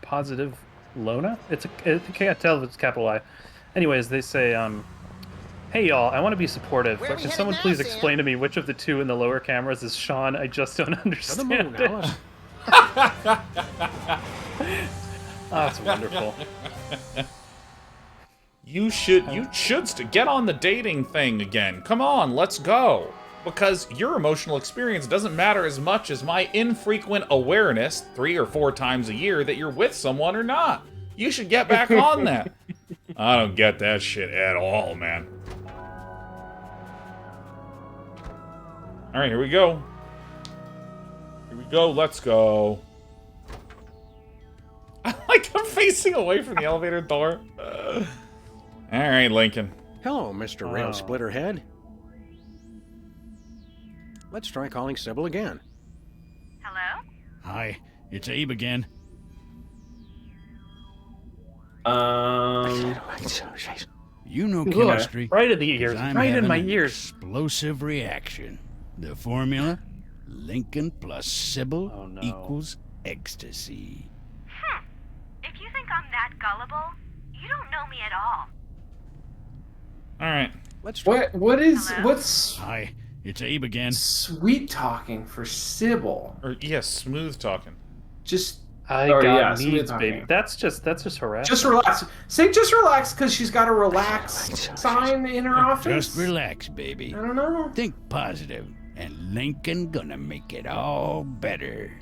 Positive Lona? I can't tell if it's capital I. Anyways, they say, hey y'all, I want to be supportive, Where but we can headed someone now, please Sam? explain to me which of the two in the lower cameras is Shawn? I just don't To the understand moon, it. Alice. Oh, that's wonderful. You should get on the dating thing again. Come on, let's go. Because your emotional experience doesn't matter as much as my infrequent awareness 3 or 4 times a year that you're with someone or not. You should get back on that. I don't get that shit at all, man. All right, here we go. Here we go. Let's go. I like I'm facing away from the elevator door. All right, Lincoln. Hello, Mr. Rail Splitterhead. Let's try calling Sybil again. Hello? Hi, it's Abe again. You know chemistry. Right in the ears. 'cause I'm Right in having my an ears. Explosive reaction. The formula: Lincoln plus Sybil equals ecstasy. If you think I'm that gullible, you don't know me at all. All right. Let's What's Hi, it's Abe again. sweet talking for Sybil? Or smooth talking. Just I oh, got yeah, needs, smooth baby. talking. That's just harassment. Just relax. Say just relax because she's got a relax sign in her office. Just relax, baby. I don't know. Think positive, and Lincoln gonna make it all better.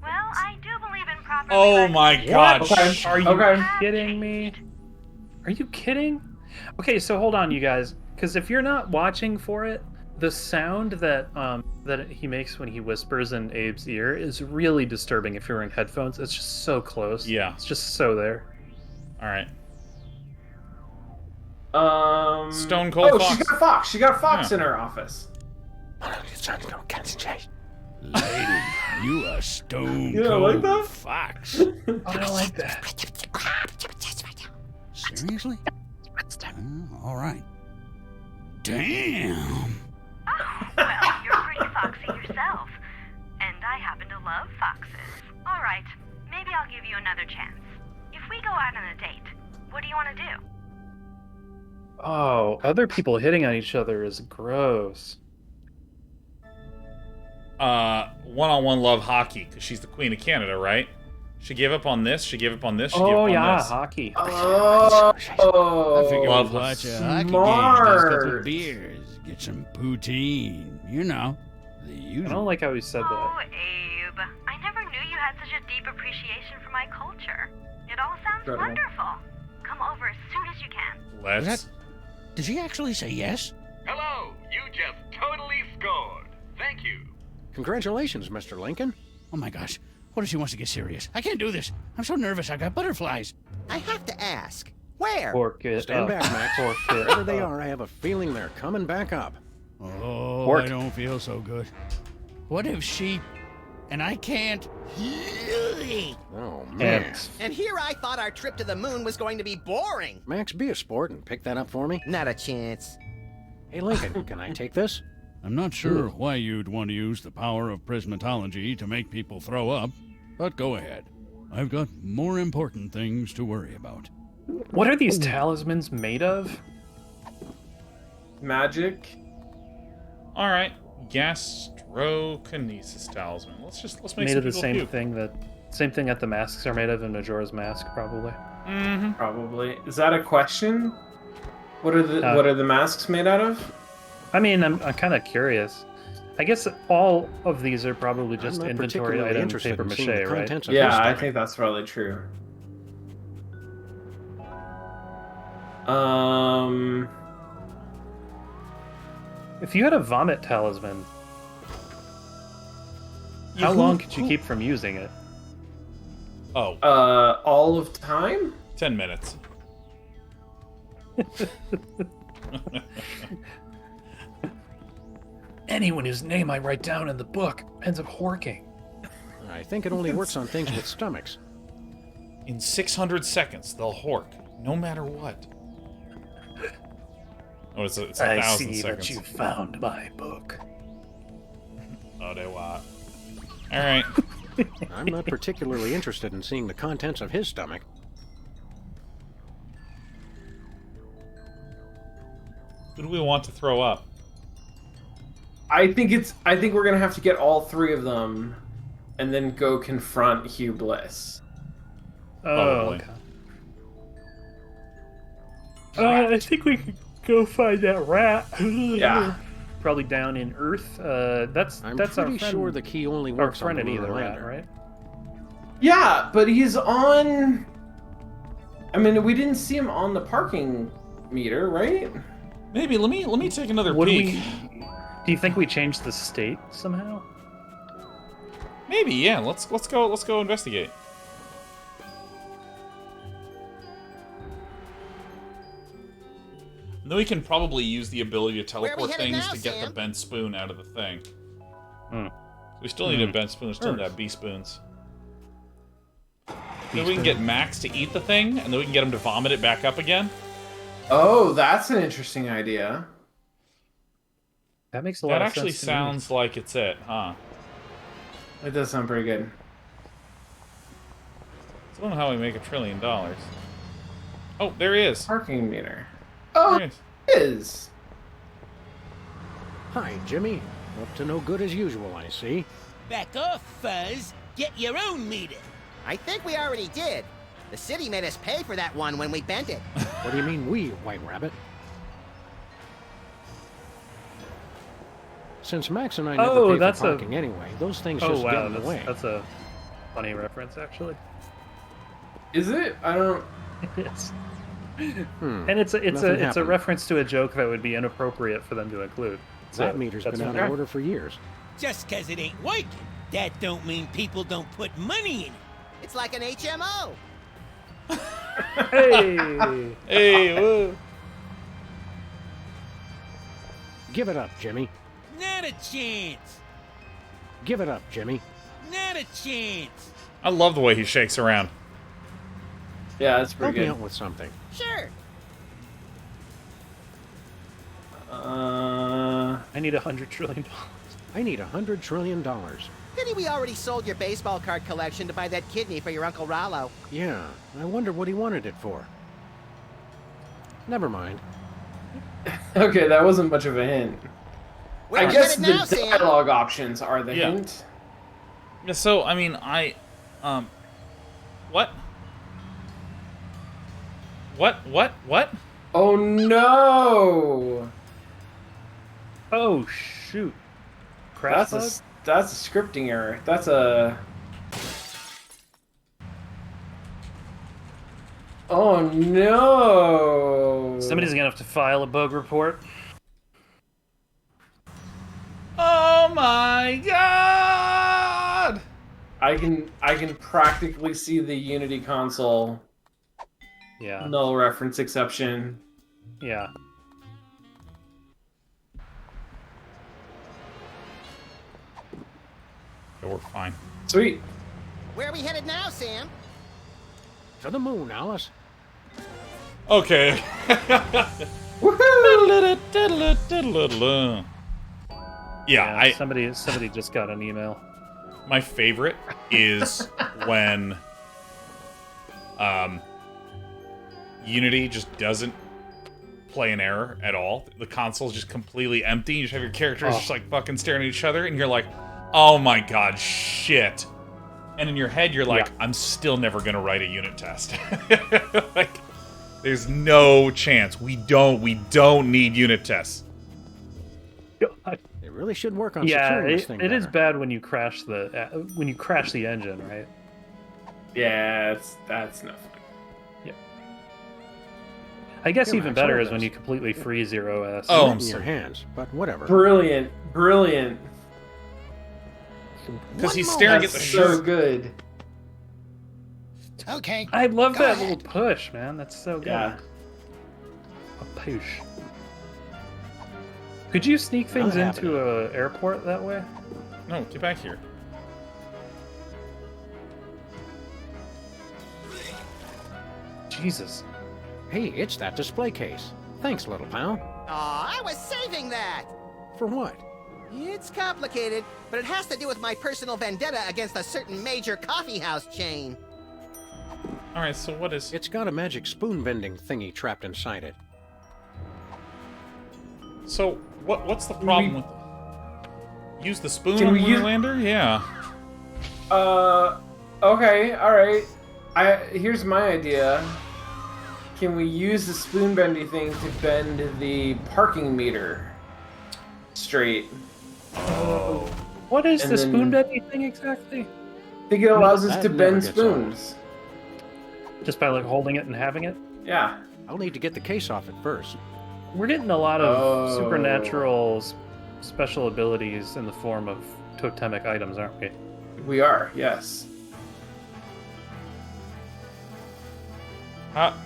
Well, I do believe in proper. Oh my God! Okay. Are you Okay. kidding me? Are you kidding? Okay, so hold on, you guys. Because if you're not watching for it, the sound that that he makes when he whispers in Abe's ear is really disturbing if you're wearing headphones. It's just so close. Yeah. It's just so there. All right. Stone Cold Fox. Fox. She got a fox. She got a fox Yeah. in her office. Lady, you a stone You don't cold like that? fox. I don't like that. Seriously? All right. Damn. Well, you're pretty foxy yourself. And I happen to love foxes. All right, maybe I'll give you another chance. If we go out on a date, what do you want to do? Oh, other people hitting on each other is gross. One-on-one love hockey, because she's the queen of Canada, right? She gave up on this. She gave up on this. She gave Oh up on yeah, this. hockey. Oh, I figured Love we'd watch a smart. hockey game, have a couple of beers, get some poutine. You know, the I usual. don't like how he said that. Oh, Abe, I never knew you had such a deep appreciation for my culture. It all sounds Incredible. wonderful. Come over as soon as you can. Let's. Did she actually say yes? Hello, you just totally scored. Thank you. Congratulations, Mr. Lincoln. Oh my gosh, what if she wants to get serious? I can't do this. I'm so nervous. I got butterflies. I have to ask, where? Pork it Stand up. back, Max. Pork it Wherever they up. are, I have a feeling they're coming back up. Oh, Pork. I don't feel so good. What if she... and I can't... Oh, man. Ants. And here I thought our trip to the moon was going to be boring. Max, be a sport and pick that up for me. Not a chance. Hey, Lincoln, can I take this? I'm not sure why you'd want to use the power of Prismatology to make people throw up, but go ahead. I've got more important things to worry about. What are these talismans made of? Magic. All right. Gastrokinesis talisman. Let's make Made some of the people same puke. thing that the masks are made of in Majora's Mask, probably. Mm-hmm. Probably. Is that a question? What are the masks made out of? I mean, I'm kind of curious. I guess all of these are probably just I'm not inventory particularly item interested paper in mache, seeing the right? contents of Yeah, his I stomach. think that's probably true. If you had a vomit talisman, how long could you keep from using it? Oh, all of time? 10 minutes. Anyone whose name I write down in the book ends up horking. I think it only works on things with stomachs. In 600 seconds, they'll hork, no matter what. Oh, it's a I 1,000 see seconds. that you found my book. Oh, they what? All right. I'm not particularly interested in seeing the contents of his stomach. Who do we want to throw up? I think we're gonna have to get all three of them, and then go confront Hugh Bliss. Oh, Probably. okay. I think we could go find that rat. Yeah. Probably down in Earth. That's I'm our pretty friend, sure the key only our works on friend the in either lunar rat, lander. right? Yeah, but he's on. I mean, we didn't see him on the parking meter, right? Maybe let me take another Would peek. Do you think we changed the state somehow? Maybe, yeah. Let's go investigate. And then we can probably use the ability to Where are we teleport headed things now, to get the Sam? bent spoon out of the thing. Hmm. We still need a bent spoon. We still need to have B spoons. Then we can get Max to eat the thing, and then we can get him to vomit it back up again. Oh, that's an interesting idea. That makes a lot That of actually sense to me. sounds like it's it, huh? It does sound pretty good. I don't know how we make $1 trillion. Oh, there he is. Parking meter. Oh, There he is. it is. Hi, Jimmy. Up to no good as usual, I see. Back off, Fuzz. Get your own meter. I think we already did. The city made us pay for that one when we bent it. What do you mean we, White Rabbit? Since Max and I never Oh, pay that's for a- parking anyway, those things Oh just get wow, in the way. that's a funny reference, actually. Is it? I don't. Yes. And it's a reference to a joke that would be inappropriate for them to include. So That meter's been out of order for years. Just 'cause it ain't working, that don't mean people don't put money in it. It's like an HMO. Hey! Hey, woo. Give it up, Jimmy. Not a chance. Give it up, Jimmy. Not a chance. I love the way he shakes around. Yeah, that's pretty Help me good. out with something. Sure. I need $100 trillion. I need $100 trillion. Pity we already sold your baseball card collection to buy that kidney for your Uncle Rollo. Yeah, I wonder what he wanted it for. Never mind. Okay, that wasn't much of a hint. Where I are guess you the headed now, Sam? dialogue options are the Yeah. hint. Yeah, so, I mean, what? What? Oh no! Oh shoot! Crash bug? That's a scripting error. That's a. Oh no! Somebody's gonna have to file a bug report. Oh my god! I can practically see the Unity console. Yeah. Null reference exception. Yeah. We're fine. Sweet. Where are we headed now, Sam? To the moon, Alice. Okay. Yeah, somebody just got an email. My favorite is when Unity just doesn't play an error at all. The console's just completely empty. You just have your characters just like fucking staring at each other, and you're like, oh my god, shit. And in your head, you're like, I'm still never gonna write a unit test. Like, there's no chance. We don't need unit tests. They really should work on Yeah, securing this thing it is better. bad when you crash the engine, right? Yeah, that's no fun. I guess Yeah, even Max, better what is are when those? you completely free zero S. Oh, I'm in your sorry. hands, but whatever. Brilliant. Because he's staring at the shirt. So good. Okay. I love Go that ahead. little push, man. That's so good. Yeah. A push. Could you sneak things Not into an airport that way? No, get back here. Jesus. Hey, it's that display case. Thanks, little pal. Aw, I was saving that! For what? It's complicated, but it has to do with my personal vendetta against a certain major coffeehouse chain. Alright, so what is... It's got a magic spoon vending thingy trapped inside it. So, what's the problem with... Use the spoon Can on we the use- lander? Yeah. Okay, alright. Here's my idea. Can we use the spoon bendy thing to bend the parking meter straight? Oh. What is And the then- spoon bending thing exactly? I think it allows us That to never bend gets old. spoons. Just by like holding it and having it? Yeah. I'll need to get the case off it first. We're getting a lot of Oh. supernatural special abilities in the form of totemic items, aren't we? We are, yes.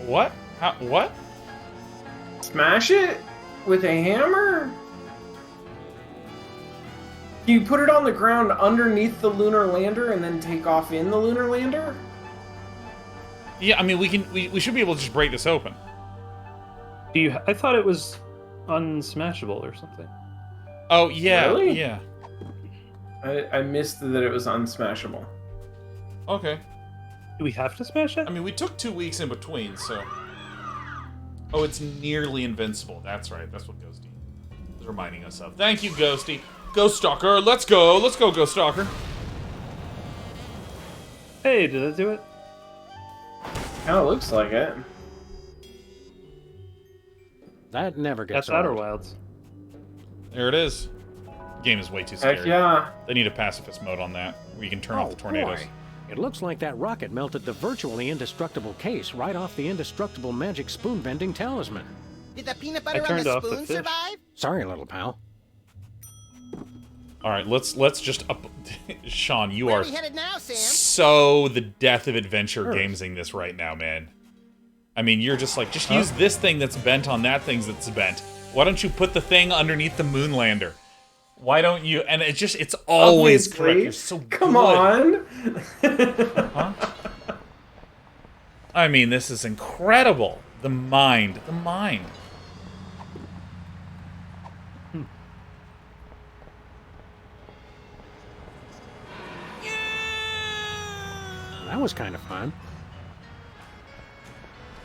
What? What? Smash it with a hammer? You put it on the ground underneath the lunar lander and then take off in the lunar lander? Yeah, I mean, we should be able to just break this open. I thought it was unsmashable or something. Oh, yeah, Really? yeah. I missed that it was unsmashable. Okay. Do we have to smash it? I mean, we took 2 weeks in between, so... Oh, it's nearly invincible. That's right. That's what Ghosty is reminding us of. Thank you, Ghosty. Ghost Stalker, let's go. Let's go, Ghost Stalker. Hey, did it do it? Kinda looks like it. That never gets That's Outer old. Wilds. There it is. The game is way too scary. Heck yeah. They need a pacifist mode on that, where you can turn off the tornadoes. Boy. It looks like that rocket melted the virtually indestructible case right off the indestructible magic spoon-bending talisman. Did the peanut butter on the spoon survive? Sorry, little pal. All right, let's just up. Shawn, you Where are we headed now, Sam? so the death of adventure gamesing this right now, man. I mean, you're just like, just use this thing that's bent on that thing that's bent. Why don't you put the thing underneath the Moonlander? Why don't you? And it's always Obviously. correct. You're so Come good. on. Huh? I mean, this is incredible. The mind. That was kind of fun.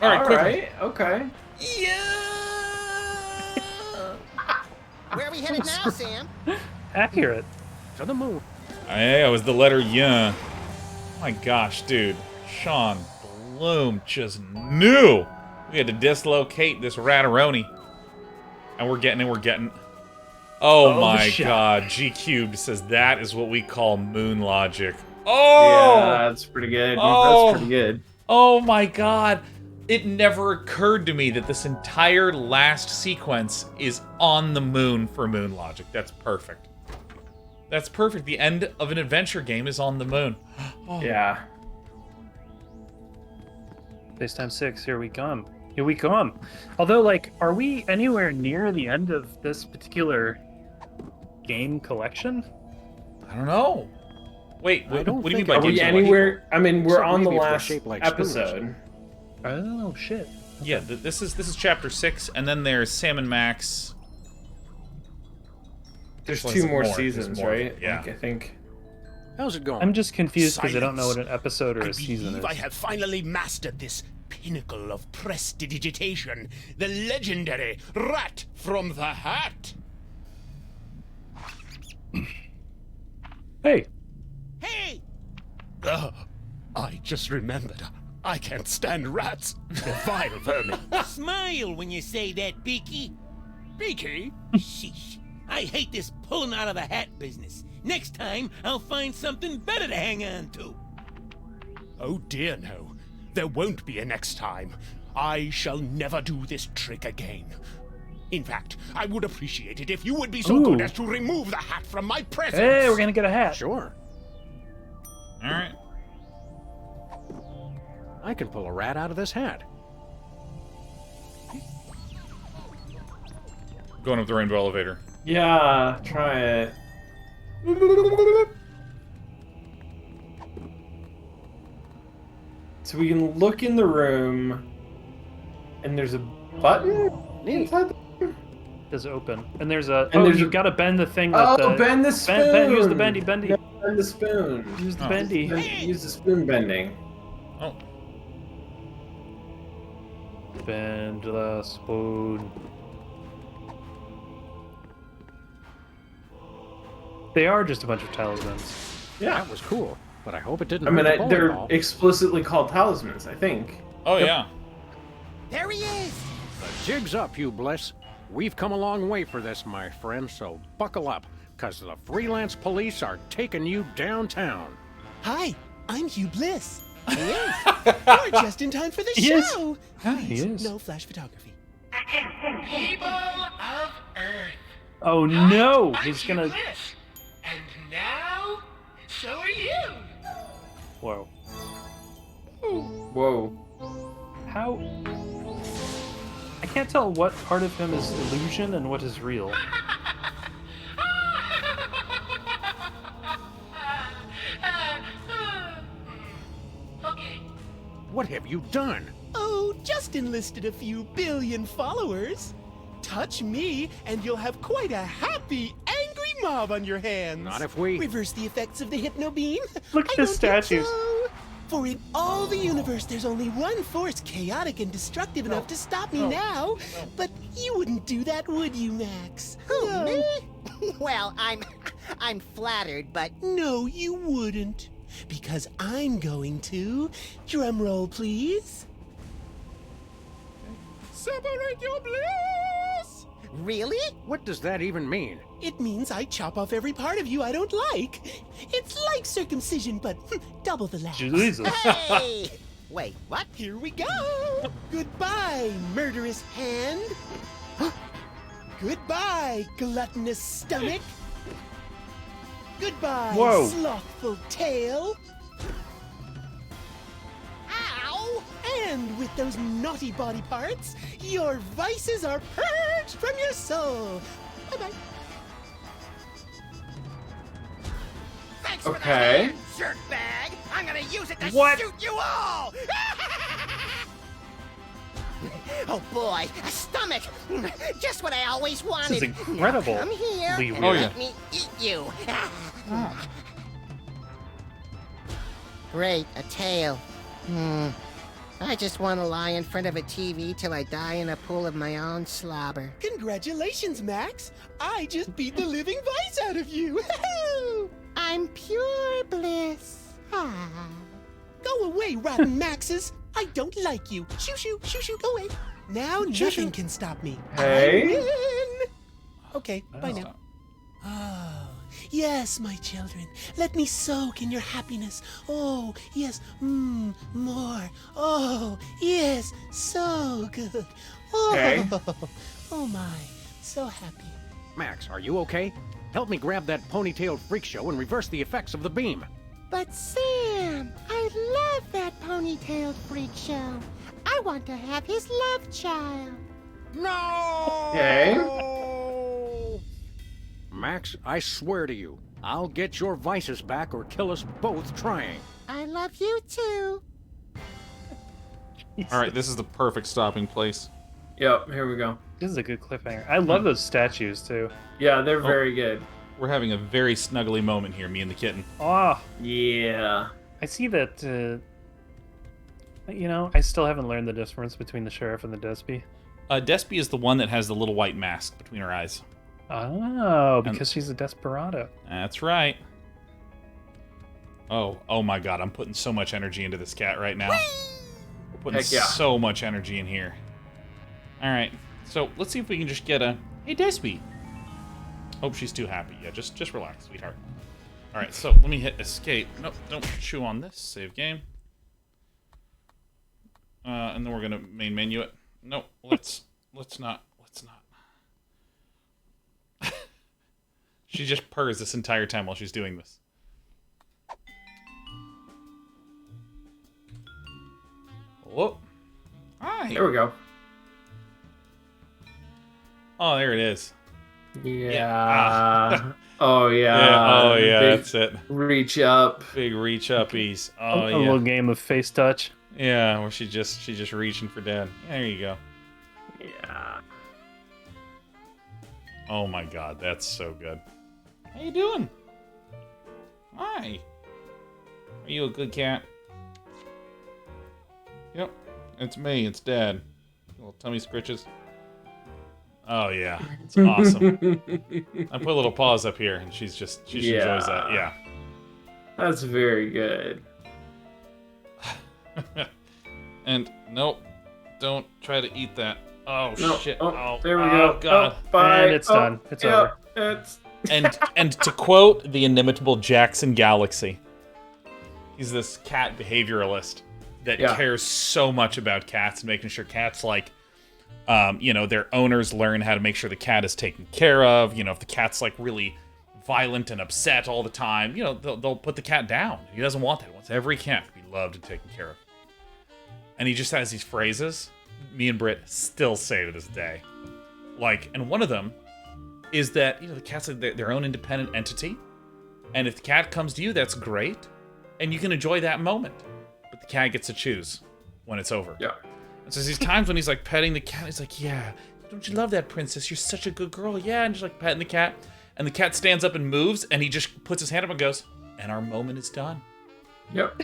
All right, quickly. Okay. Where are we headed now, Sam? Accurate. To the moon. Hey, it was the letter yeah. My gosh, dude. Shawn Bloom just knew we had to dislocate this Rataroni. And we're getting. Oh my god. G Cubed says that is what we call moon logic. Oh! Yeah, that's pretty good. Oh! That's pretty good. Oh my god. It never occurred to me that this entire last sequence is on the moon for moon logic. That's perfect. That's perfect. The end of an adventure game is on the moon. Oh. Yeah. FaceTime 6, here we come. Here we come. Although, like, are we anywhere near the end of this particular game collection? I don't know. Wait, what do you mean by Are we anywhere? I mean, we're on the maybe if they're last shaped like episode. Oh, shit. Yeah, this is chapter 6, and then there's Sam and Max. There's Well, two more there's seasons, more. right? Yeah. Like, I think. How's it going? I'm just confused because I don't know what Silence. an episode or I a season believe is. I have finally mastered this pinnacle of prestidigitation, the legendary Rat from the Hat. Hey. Hey! I just remembered. I can't stand rats. They're vile vermin. Smile when you say that, Beaky. Beaky? Sheesh. I hate this pulling out of the hat business. Next time, I'll find something better to hang on to. Oh dear no. There won't be a next time. I shall never do this trick again. In fact, I would appreciate it if you would be so good as to remove the hat from my presence. Hey, we're gonna get a hat. Sure. All right. I can pull a rat out of this hat. Going up the rainbow elevator. Yeah, try it. So we can look in the room, and there's a button inside the room? Does open. And there's a... And you've got to bend the thing that bend the spoon! use the bendy. Bend the spoon. Use the bendy. Use the spoon bending. Oh. Bend the spoon. They are just a bunch of talismans. Yeah. That was cool, but I hope it didn't I mean, hurt the bowling they're ball. explicitly called talismans, I think. Oh, yeah. There he is! The jig's up, you Bliss. We've come a long way for this, my friend, so buckle up, because the freelance police are taking you downtown. Hi, I'm Hugh Bliss. You're just in time for the Yes. show. Yeah, he Please, is. no flash photography. People of Earth. Oh no! He's gonna... Bliss. And now, so are you. Whoa. Whoa. How... I can't tell what part of him is illusion and what is real. Okay. What have you done? Oh, just enlisted a few billion followers. Touch me, and you'll have quite a happy, angry mob on your hands. Not if we... Reverse the effects of the hypno beam. Look at I the don't think statues. so. For in all the universe, there's only one force chaotic and destructive enough to stop me now. But you wouldn't do that, would you, Max? Who, No. me? Well, I'm flattered, but No, you wouldn't. Because I'm going to. Drum roll, please. Separate your bliss! Really? What does that even mean? It means I chop off every part of you I don't like. It's like circumcision, but double the laughs. Jesus. Hey! Wait, what? Here we go! Goodbye, murderous hand. Goodbye, gluttonous stomach. Goodbye, Whoa. slothful tail. Ow! And with those naughty body parts, your vices are purged from your soul. Bye-bye. Thanks for Okay. that, jerkbag! I'm gonna use it to What? shoot you all! Oh boy, a stomach! Just what I always wanted. This is incredible. Now come here Lee and Weird. let me eat you. Great, a tail. I just want to lie in front of a TV till I die in a pool of my own slobber. Congratulations, Max. I just beat the living vice out of you. I'm pure bliss. Go away, rotten Maxes. I don't like you. Shoo, shoo, shoo, shoo, go away. Now nothing can stop me. Hey. I win. Okay, bye now. Oh, yes, my children. Let me soak in your happiness. Oh, yes, more. Oh, yes, so good. Oh, Okay. Oh my, so happy. Max, are you okay? Help me grab that ponytailed freak show and reverse the effects of the beam. But Sam, I love that ponytailed freak show. I want to have his love child. No! Okay. Max, I swear to you, I'll get your vices back or kill us both trying. I love you too. All right, this is the perfect stopping place. Yep, here we go. This is a good cliffhanger. I love those statues too. Yeah, they're very good. We're having a very snuggly moment here, me and the kitten. Oh, Yeah. I see that. I still haven't learned the difference between the sheriff and the Despy. Despy is the one that has the little white mask between her eyes. Oh, because she's a desperado. That's right. Oh my god, I'm putting so much energy into this cat right now. We're putting Heck yeah. so much energy in here. Alright, so let's see if we can just get a... Hey, Despy! Hope she's too happy. Yeah, just relax, sweetheart. Alright, so let me hit escape. Nope, don't chew on this. Save game. And then we're gonna main menu it. Nope, let's not. She just purrs this entire time while she's doing this. Whoa. Hi. There we go. Oh, there it is. Yeah. Oh yeah. Oh yeah, Big that's it. Reach up. Big reach uppies. Oh A yeah. little game of face touch. Yeah, where she's just reaching for dad. Yeah, there you go. Yeah. Oh my god, that's so good. How you doing? Hi. Are you a good cat? Yep. It's me, it's Dad. Little tummy scritches. Oh yeah. It's awesome. I put a little paws up here and she just enjoys that. Yeah. That's very good. And nope. Don't try to eat that. Oh No, shit. oh, there we go. God. Oh, bye. And it's done. It's over. It's... And to quote the inimitable Jackson Galaxy, he's this cat behavioralist that cares so much about cats and making sure cats their owners learn how to make sure the cat is taken care of. If the cat's like really violent and upset all the time, they'll put the cat down. He doesn't want that. He wants every cat to be loved and taken care of. And he just has these phrases me and Britt still say to this day. And one of them is that, the cat's their own independent entity. And if the cat comes to you, that's great. And you can enjoy that moment. But the cat gets to choose when it's over. Yeah. And so there's these times when he's petting the cat. He's like, yeah, don't you love that, princess? You're such a good girl. Yeah. And just petting the cat. And the cat stands up and moves. And he just puts his hand up and goes, and our moment is done. Yep.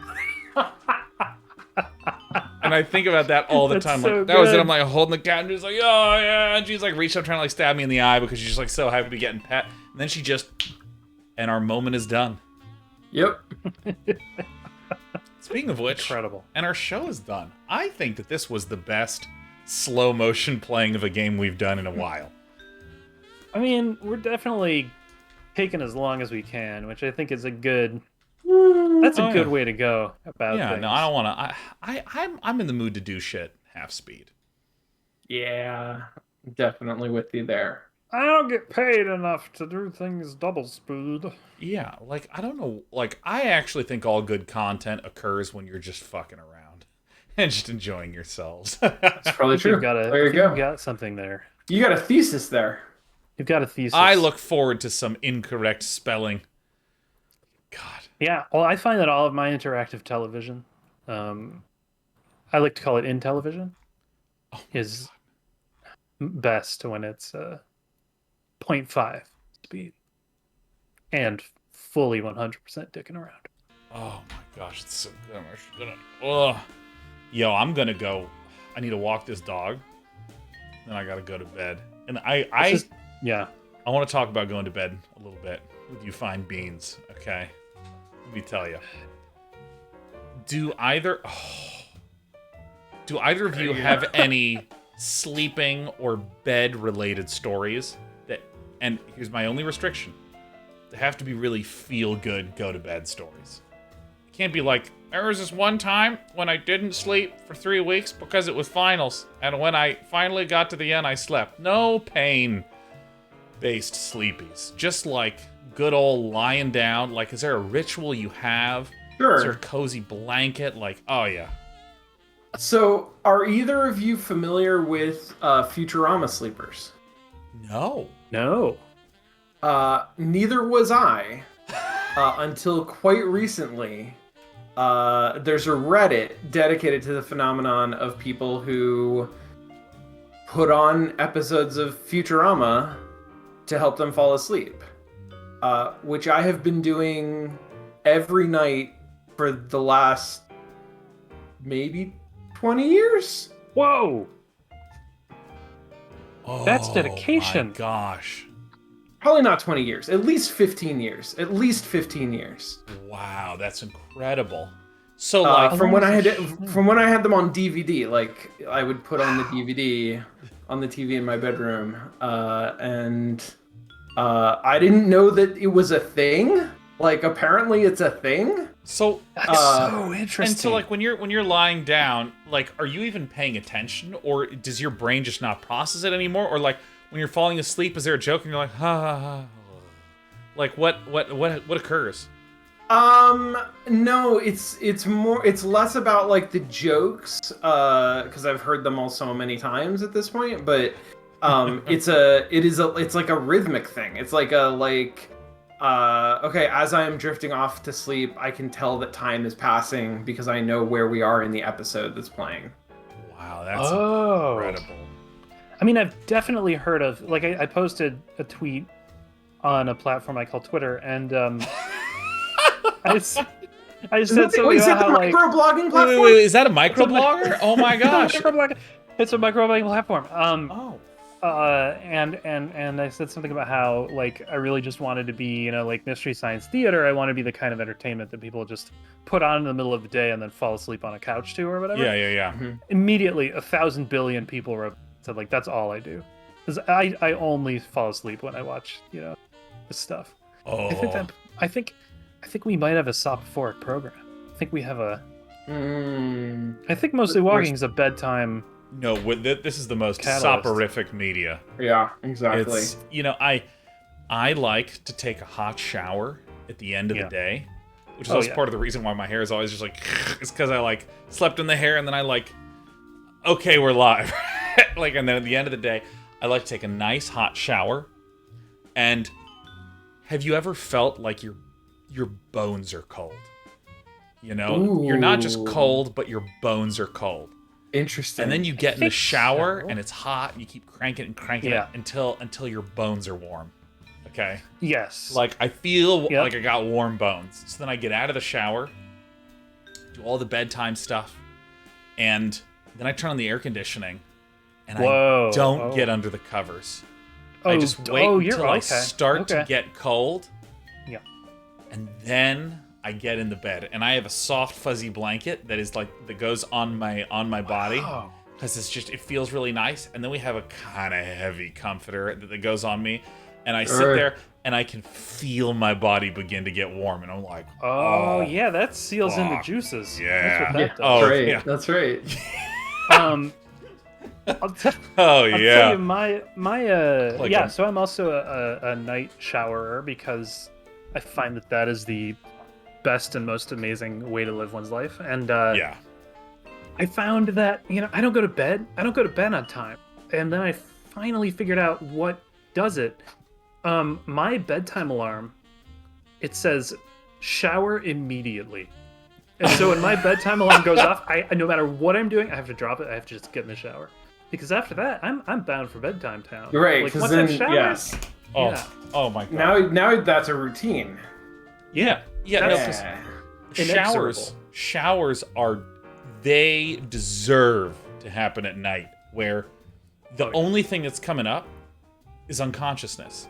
And I think about that all the time. So that was it. good. I'm holding the cat and just oh yeah. And she's reached up trying to stab me in the eye because she's just so happy to be getting pet. And then she just, and our moment is done. Yep. Speaking of which, Incredible. And our show is done. I think that this was the best slow motion playing of a game we've done in a while. I mean, we're definitely taking as long as we can, which I think is a good. That's a good way to go about Yeah, things. no, I don't want to. I'm in the mood to do shit half speed. Yeah, definitely with you there. I don't get paid enough to do things double speed. Yeah, like I don't know. Like I actually think all good content occurs when you're just fucking around and just enjoying yourselves. That's probably true. There you go. You got something there. You got a thesis there. You've got a thesis. I look forward to some incorrect spelling. Yeah, well, I find that all of my interactive television, I like to call it in television, is best when it's 0.5 speed and fully 100% dicking around. Oh my gosh, it's so good. Yo, I'm gonna go. I need to walk this dog. Then I gotta go to bed. And I want to talk about going to bed a little bit with you fine beans. Okay, let me tell you. Do either of you have any sleeping or bed related stories that? And here's my only restriction: they have to be really feel good, go to bed stories. It can't be like, there was this one time when I didn't sleep for 3 weeks because it was finals, and when I finally got to the end, I slept. No pain-based sleepies. Just like good old lying down. Like, is there a ritual you have? Sure. Is there a cozy blanket? Like, oh yeah. So, are either of you familiar with Futurama sleepers? No. No. Neither was I until quite recently. There's a Reddit dedicated to the phenomenon of people who put on episodes of Futurama to help them fall asleep, which I have been doing every night for the last maybe 20 years. Whoa! Oh, that's dedication. My gosh. Probably not 20 years. At least 15 years. At least 15 years. Wow, that's incredible. So like from when I had them on DVD, like I would put on the DVD on the TV in my bedroom, and I didn't know that it was a thing. Like apparently it's a thing. So that's so interesting. And so like when you're lying down, like are you even paying attention, or does your brain just not process it anymore, or like when you're falling asleep, is there a joke and you're like, ha ha ha? Like what occurs? No, it's less about like the jokes, because I've heard them all so many times at this point, but it's like a rhythmic thing. It's like okay, as I am drifting off to sleep, I can tell that time is passing because I know where we are in the episode that's playing. Wow, that's incredible. I mean, I've definitely heard of, like, I posted a tweet on a platform I call Twitter, and I said something about how, like... microblogging platform? Wait, is that a microblogger? Oh my gosh. It's a microblogging platform. And I said something about how, like, I really just wanted to be, like, Mystery Science Theater. I want to be the kind of entertainment that people just put on in the middle of the day and then fall asleep on a couch to or whatever. Yeah. Mm-hmm. Immediately, 1,000 billion people said, like, that's all I do. Because I only fall asleep when I watch, this stuff. Oh. I think we might have a soporific program. I think we have a... I think Mostly Walking is a bedtime... No, this is the most catalyst. Soporific media. Yeah, exactly. It's, I like to take a hot shower at the end of the day, which is also part of the reason why my hair is always just like, it's because I like slept in the hair and then I like, okay, we're live. Like, and then at the end of the day, I like to take a nice hot shower. And have you ever felt like your bones are cold? You're not just cold, but your bones are cold. Interesting. And then you get in the shower and it's hot and you keep cranking it until your bones are warm. Okay? Yes. Like I feel like I got warm bones. So then I get out of the shower, do all the bedtime stuff, and then I turn on the air conditioning and I don't get under the covers. I just wait until I start to get cold. Yeah. And then I get in the bed, and I have a soft, fuzzy blanket that is like that goes on my body because it feels really nice. And then we have a kind of heavy comforter that goes on me, and I sit there and I can feel my body begin to get warm, and I'm like, oh yeah, that seals in the fuck. juices. Yeah. That's what that does. Oh, right. yeah. That's right. I'll tell Oh I'll yeah. tell you my Like yeah. a- So I'm also a night showerer because I find that is the best and most amazing way to live one's life. And yeah. I found that I don't go to bed. I don't go to bed on time. And then I finally figured out what does it. My bedtime alarm, it says shower immediately. And so when my bedtime alarm goes off, I no matter what I'm doing, I have to drop it. I have to just get in the shower. Because after that, I'm bound for bedtime town. Right, Like, because once then I've showered, yeah. Oh my god. Now that's a routine. Yeah. Yeah. That's Showers they deserve to happen at night, where the only thing that's coming up is unconsciousness.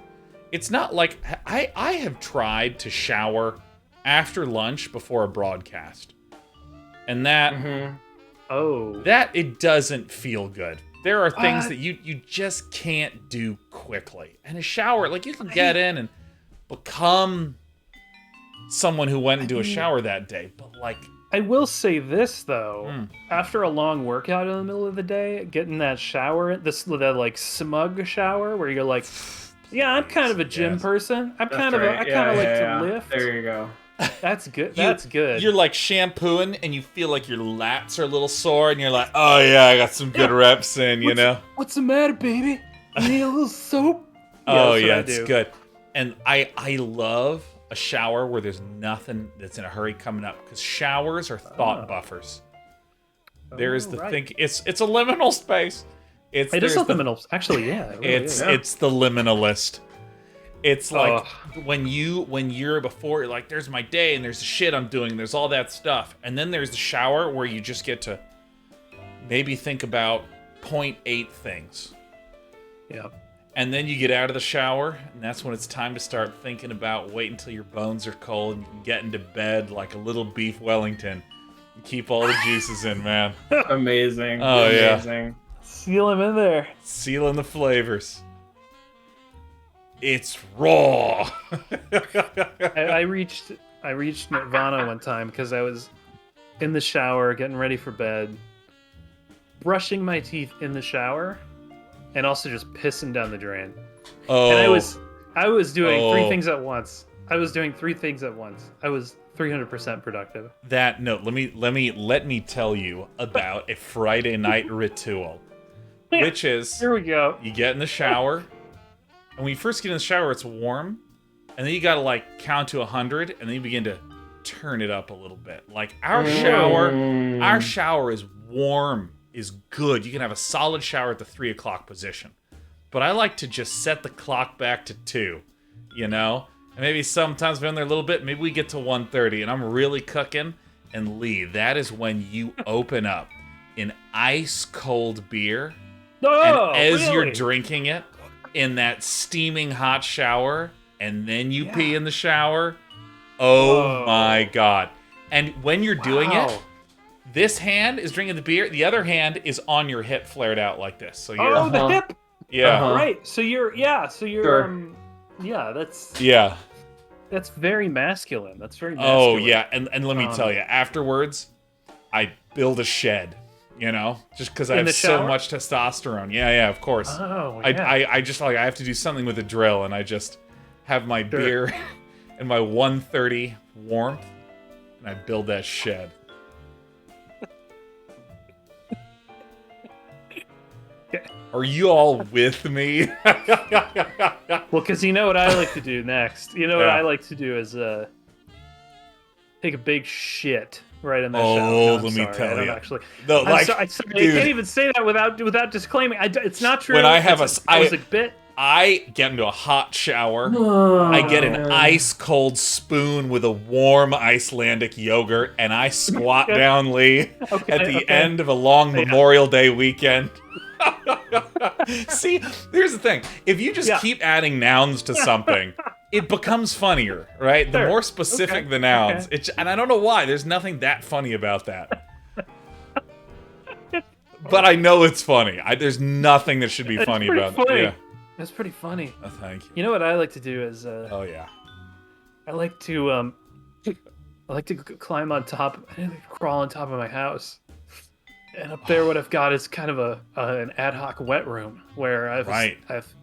It's not like I have tried to shower after lunch before a broadcast, and that it doesn't feel good. There are things that you just can't do quickly. And a shower, like, you can get in and become someone who went into a shower that day, but like, I will say this though, after a long workout in the middle of the day, getting that shower, that like smug shower where you're like, yeah, I'm kind of a gym person. I kind of like to lift. There you go. That's good. That's good. You're like shampooing and you feel like your lats are a little sore and you're like, oh yeah, I got some good reps in, you know? What's the matter, baby? You need a little soap? Oh yeah, it's good. And I love a shower where there's nothing that's in a hurry coming up, because showers are thought buffers. There is the think it's a liminal space. It is liminal. Actually, yeah. It really it's the liminalist. It's like when you're before, you're like, there's my day and there's the shit I'm doing, there's all that stuff, and then there's the shower where you just get to maybe think about 0.8 things. Yeah. And then you get out of the shower, and that's when it's time to start thinking about wait until your bones are cold and you can get into bed like a little beef Wellington and keep all the juices in, man. Amazing. Oh, Amazing. yeah. Seal them in there. Sealing the flavors. It's raw. I reached Nirvana one time because I was in the shower getting ready for bed, brushing my teeth in the shower, and also just pissing down the drain. Oh. And I was doing three things at once. I was doing three things at once. I was 300% productive. Let me tell you about a Friday night ritual, which is, here we go. You get in the shower, and when you first get in the shower, it's warm, and then you gotta like count to 100, and then you begin to turn it up a little bit. Like our shower is warm, is good. You can have a solid shower at the 3 o'clock position, but I like to just set the clock back to 2, you know. And maybe sometimes we're in there a little bit. Maybe we get to 1:30, and I'm really cooking. And Lee, that is when you open up an ice cold beer, and as you're drinking it in that steaming hot shower, and then you pee in the shower. Oh my god! And when you're doing it, this hand is drinking the beer. The other hand is on your hip, flared out like this. So you're the hip. Yeah. Right. So you're Sure. That's very masculine. That's very masculine. Oh yeah, and let me tell you, afterwards, I build a shed. You know, just because I have so much testosterone. Yeah, of course. Oh, yeah. I just like I have to do something with a drill, and I just have my beer and my 130 warmth, and I build that shed. Are you all with me? Well, because you know what I like to do next. You know what I like to do is take a big shit right in the shower. Oh, let me tell you. Actually, no, like, I can't even say that without disclaiming. It's not true. When I have a bit. I get into a hot shower. I get an ice cold spoon with a warm Icelandic yogurt, and I squat down, Lee, at the end of a long Memorial Day weekend. See, here's the thing. If you just keep adding nouns to something, it becomes funnier, right? The more specific the nouns. And I don't know why. There's nothing that funny about that. But I know it's funny. There's nothing that should be funny about it. Yeah. That's pretty funny. Oh, thank you. You know what I like to do is Oh yeah. I like to climb on top and crawl on top of my house. And up there, what I've got is kind of an ad hoc wet room where I've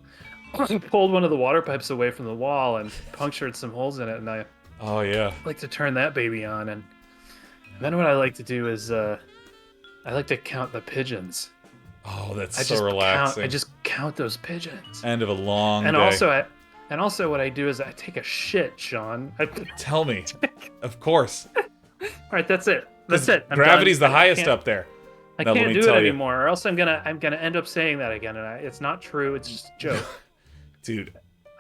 pulled one of the water pipes away from the wall and punctured some holes in it, and I like to turn that baby on. And then what I like to do is I like to count the pigeons. Oh, that's so relaxing. I just count those pigeons. End of a long And day. also what I do is I take a shit, Sean. Tell me. Of course. All right, that's it. That's it. I'm Gravity's done. the highest up there. I Now, let can't me do tell it you. anymore, or else I'm gonna end up saying that again, and it's not true. It's just a joke. Dude,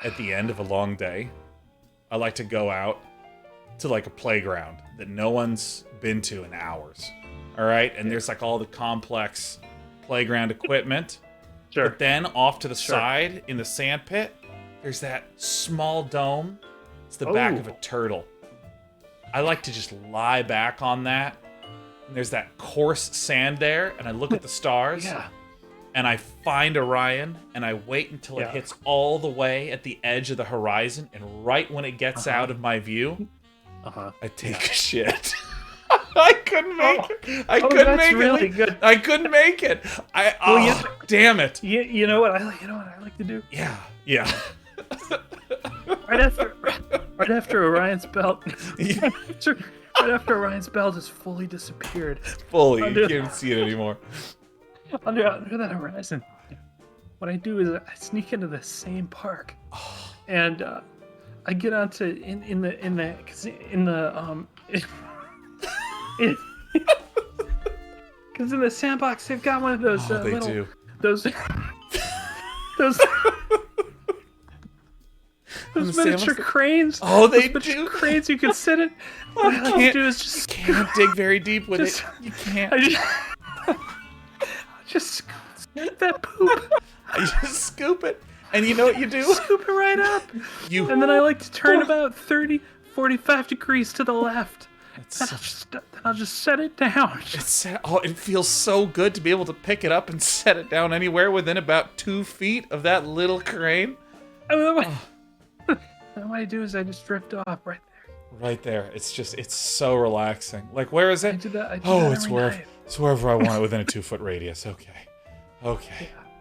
at the end of a long day, I like to go out to like a playground that no one's been to in hours. All right? And there's like all the complex playground equipment. Sure. But then off to the side in the sand pit, there's that small dome. It's the back of a turtle. I like to just lie back on that. And there's that coarse sand there, and I look at the stars. Yeah. And I find Orion, and I wait until it hits all the way at the edge of the horizon, and right when it gets out of my view, I take a shit. I couldn't make it. I couldn't make really it. Good. I couldn't make it. Damn it. You know what I like to do? Yeah. Right after Orion's belt. Right after Orion's belt has fully disappeared. Fully. You can't see it anymore. Under that horizon, what I do is I sneak into the same park, and I get onto in the because in the sandbox they've got one of those those miniature cranes. Oh, they do cranes you can sit in. What I like to do is just can't dig very deep with it. You can't. I just scoop that poop. I just scoop it. And you know what you do? Scoop it right up. And then I like to turn about 30, 45 degrees to the left. Then I'll just set it down. It feels so good to be able to pick it up and set it down anywhere within about 2 feet of that little crane. And what I do is I just drift off right there. Right there. It's so relaxing. Like, where is it? I do that it's wherever I want it within a 2-foot radius. Okay.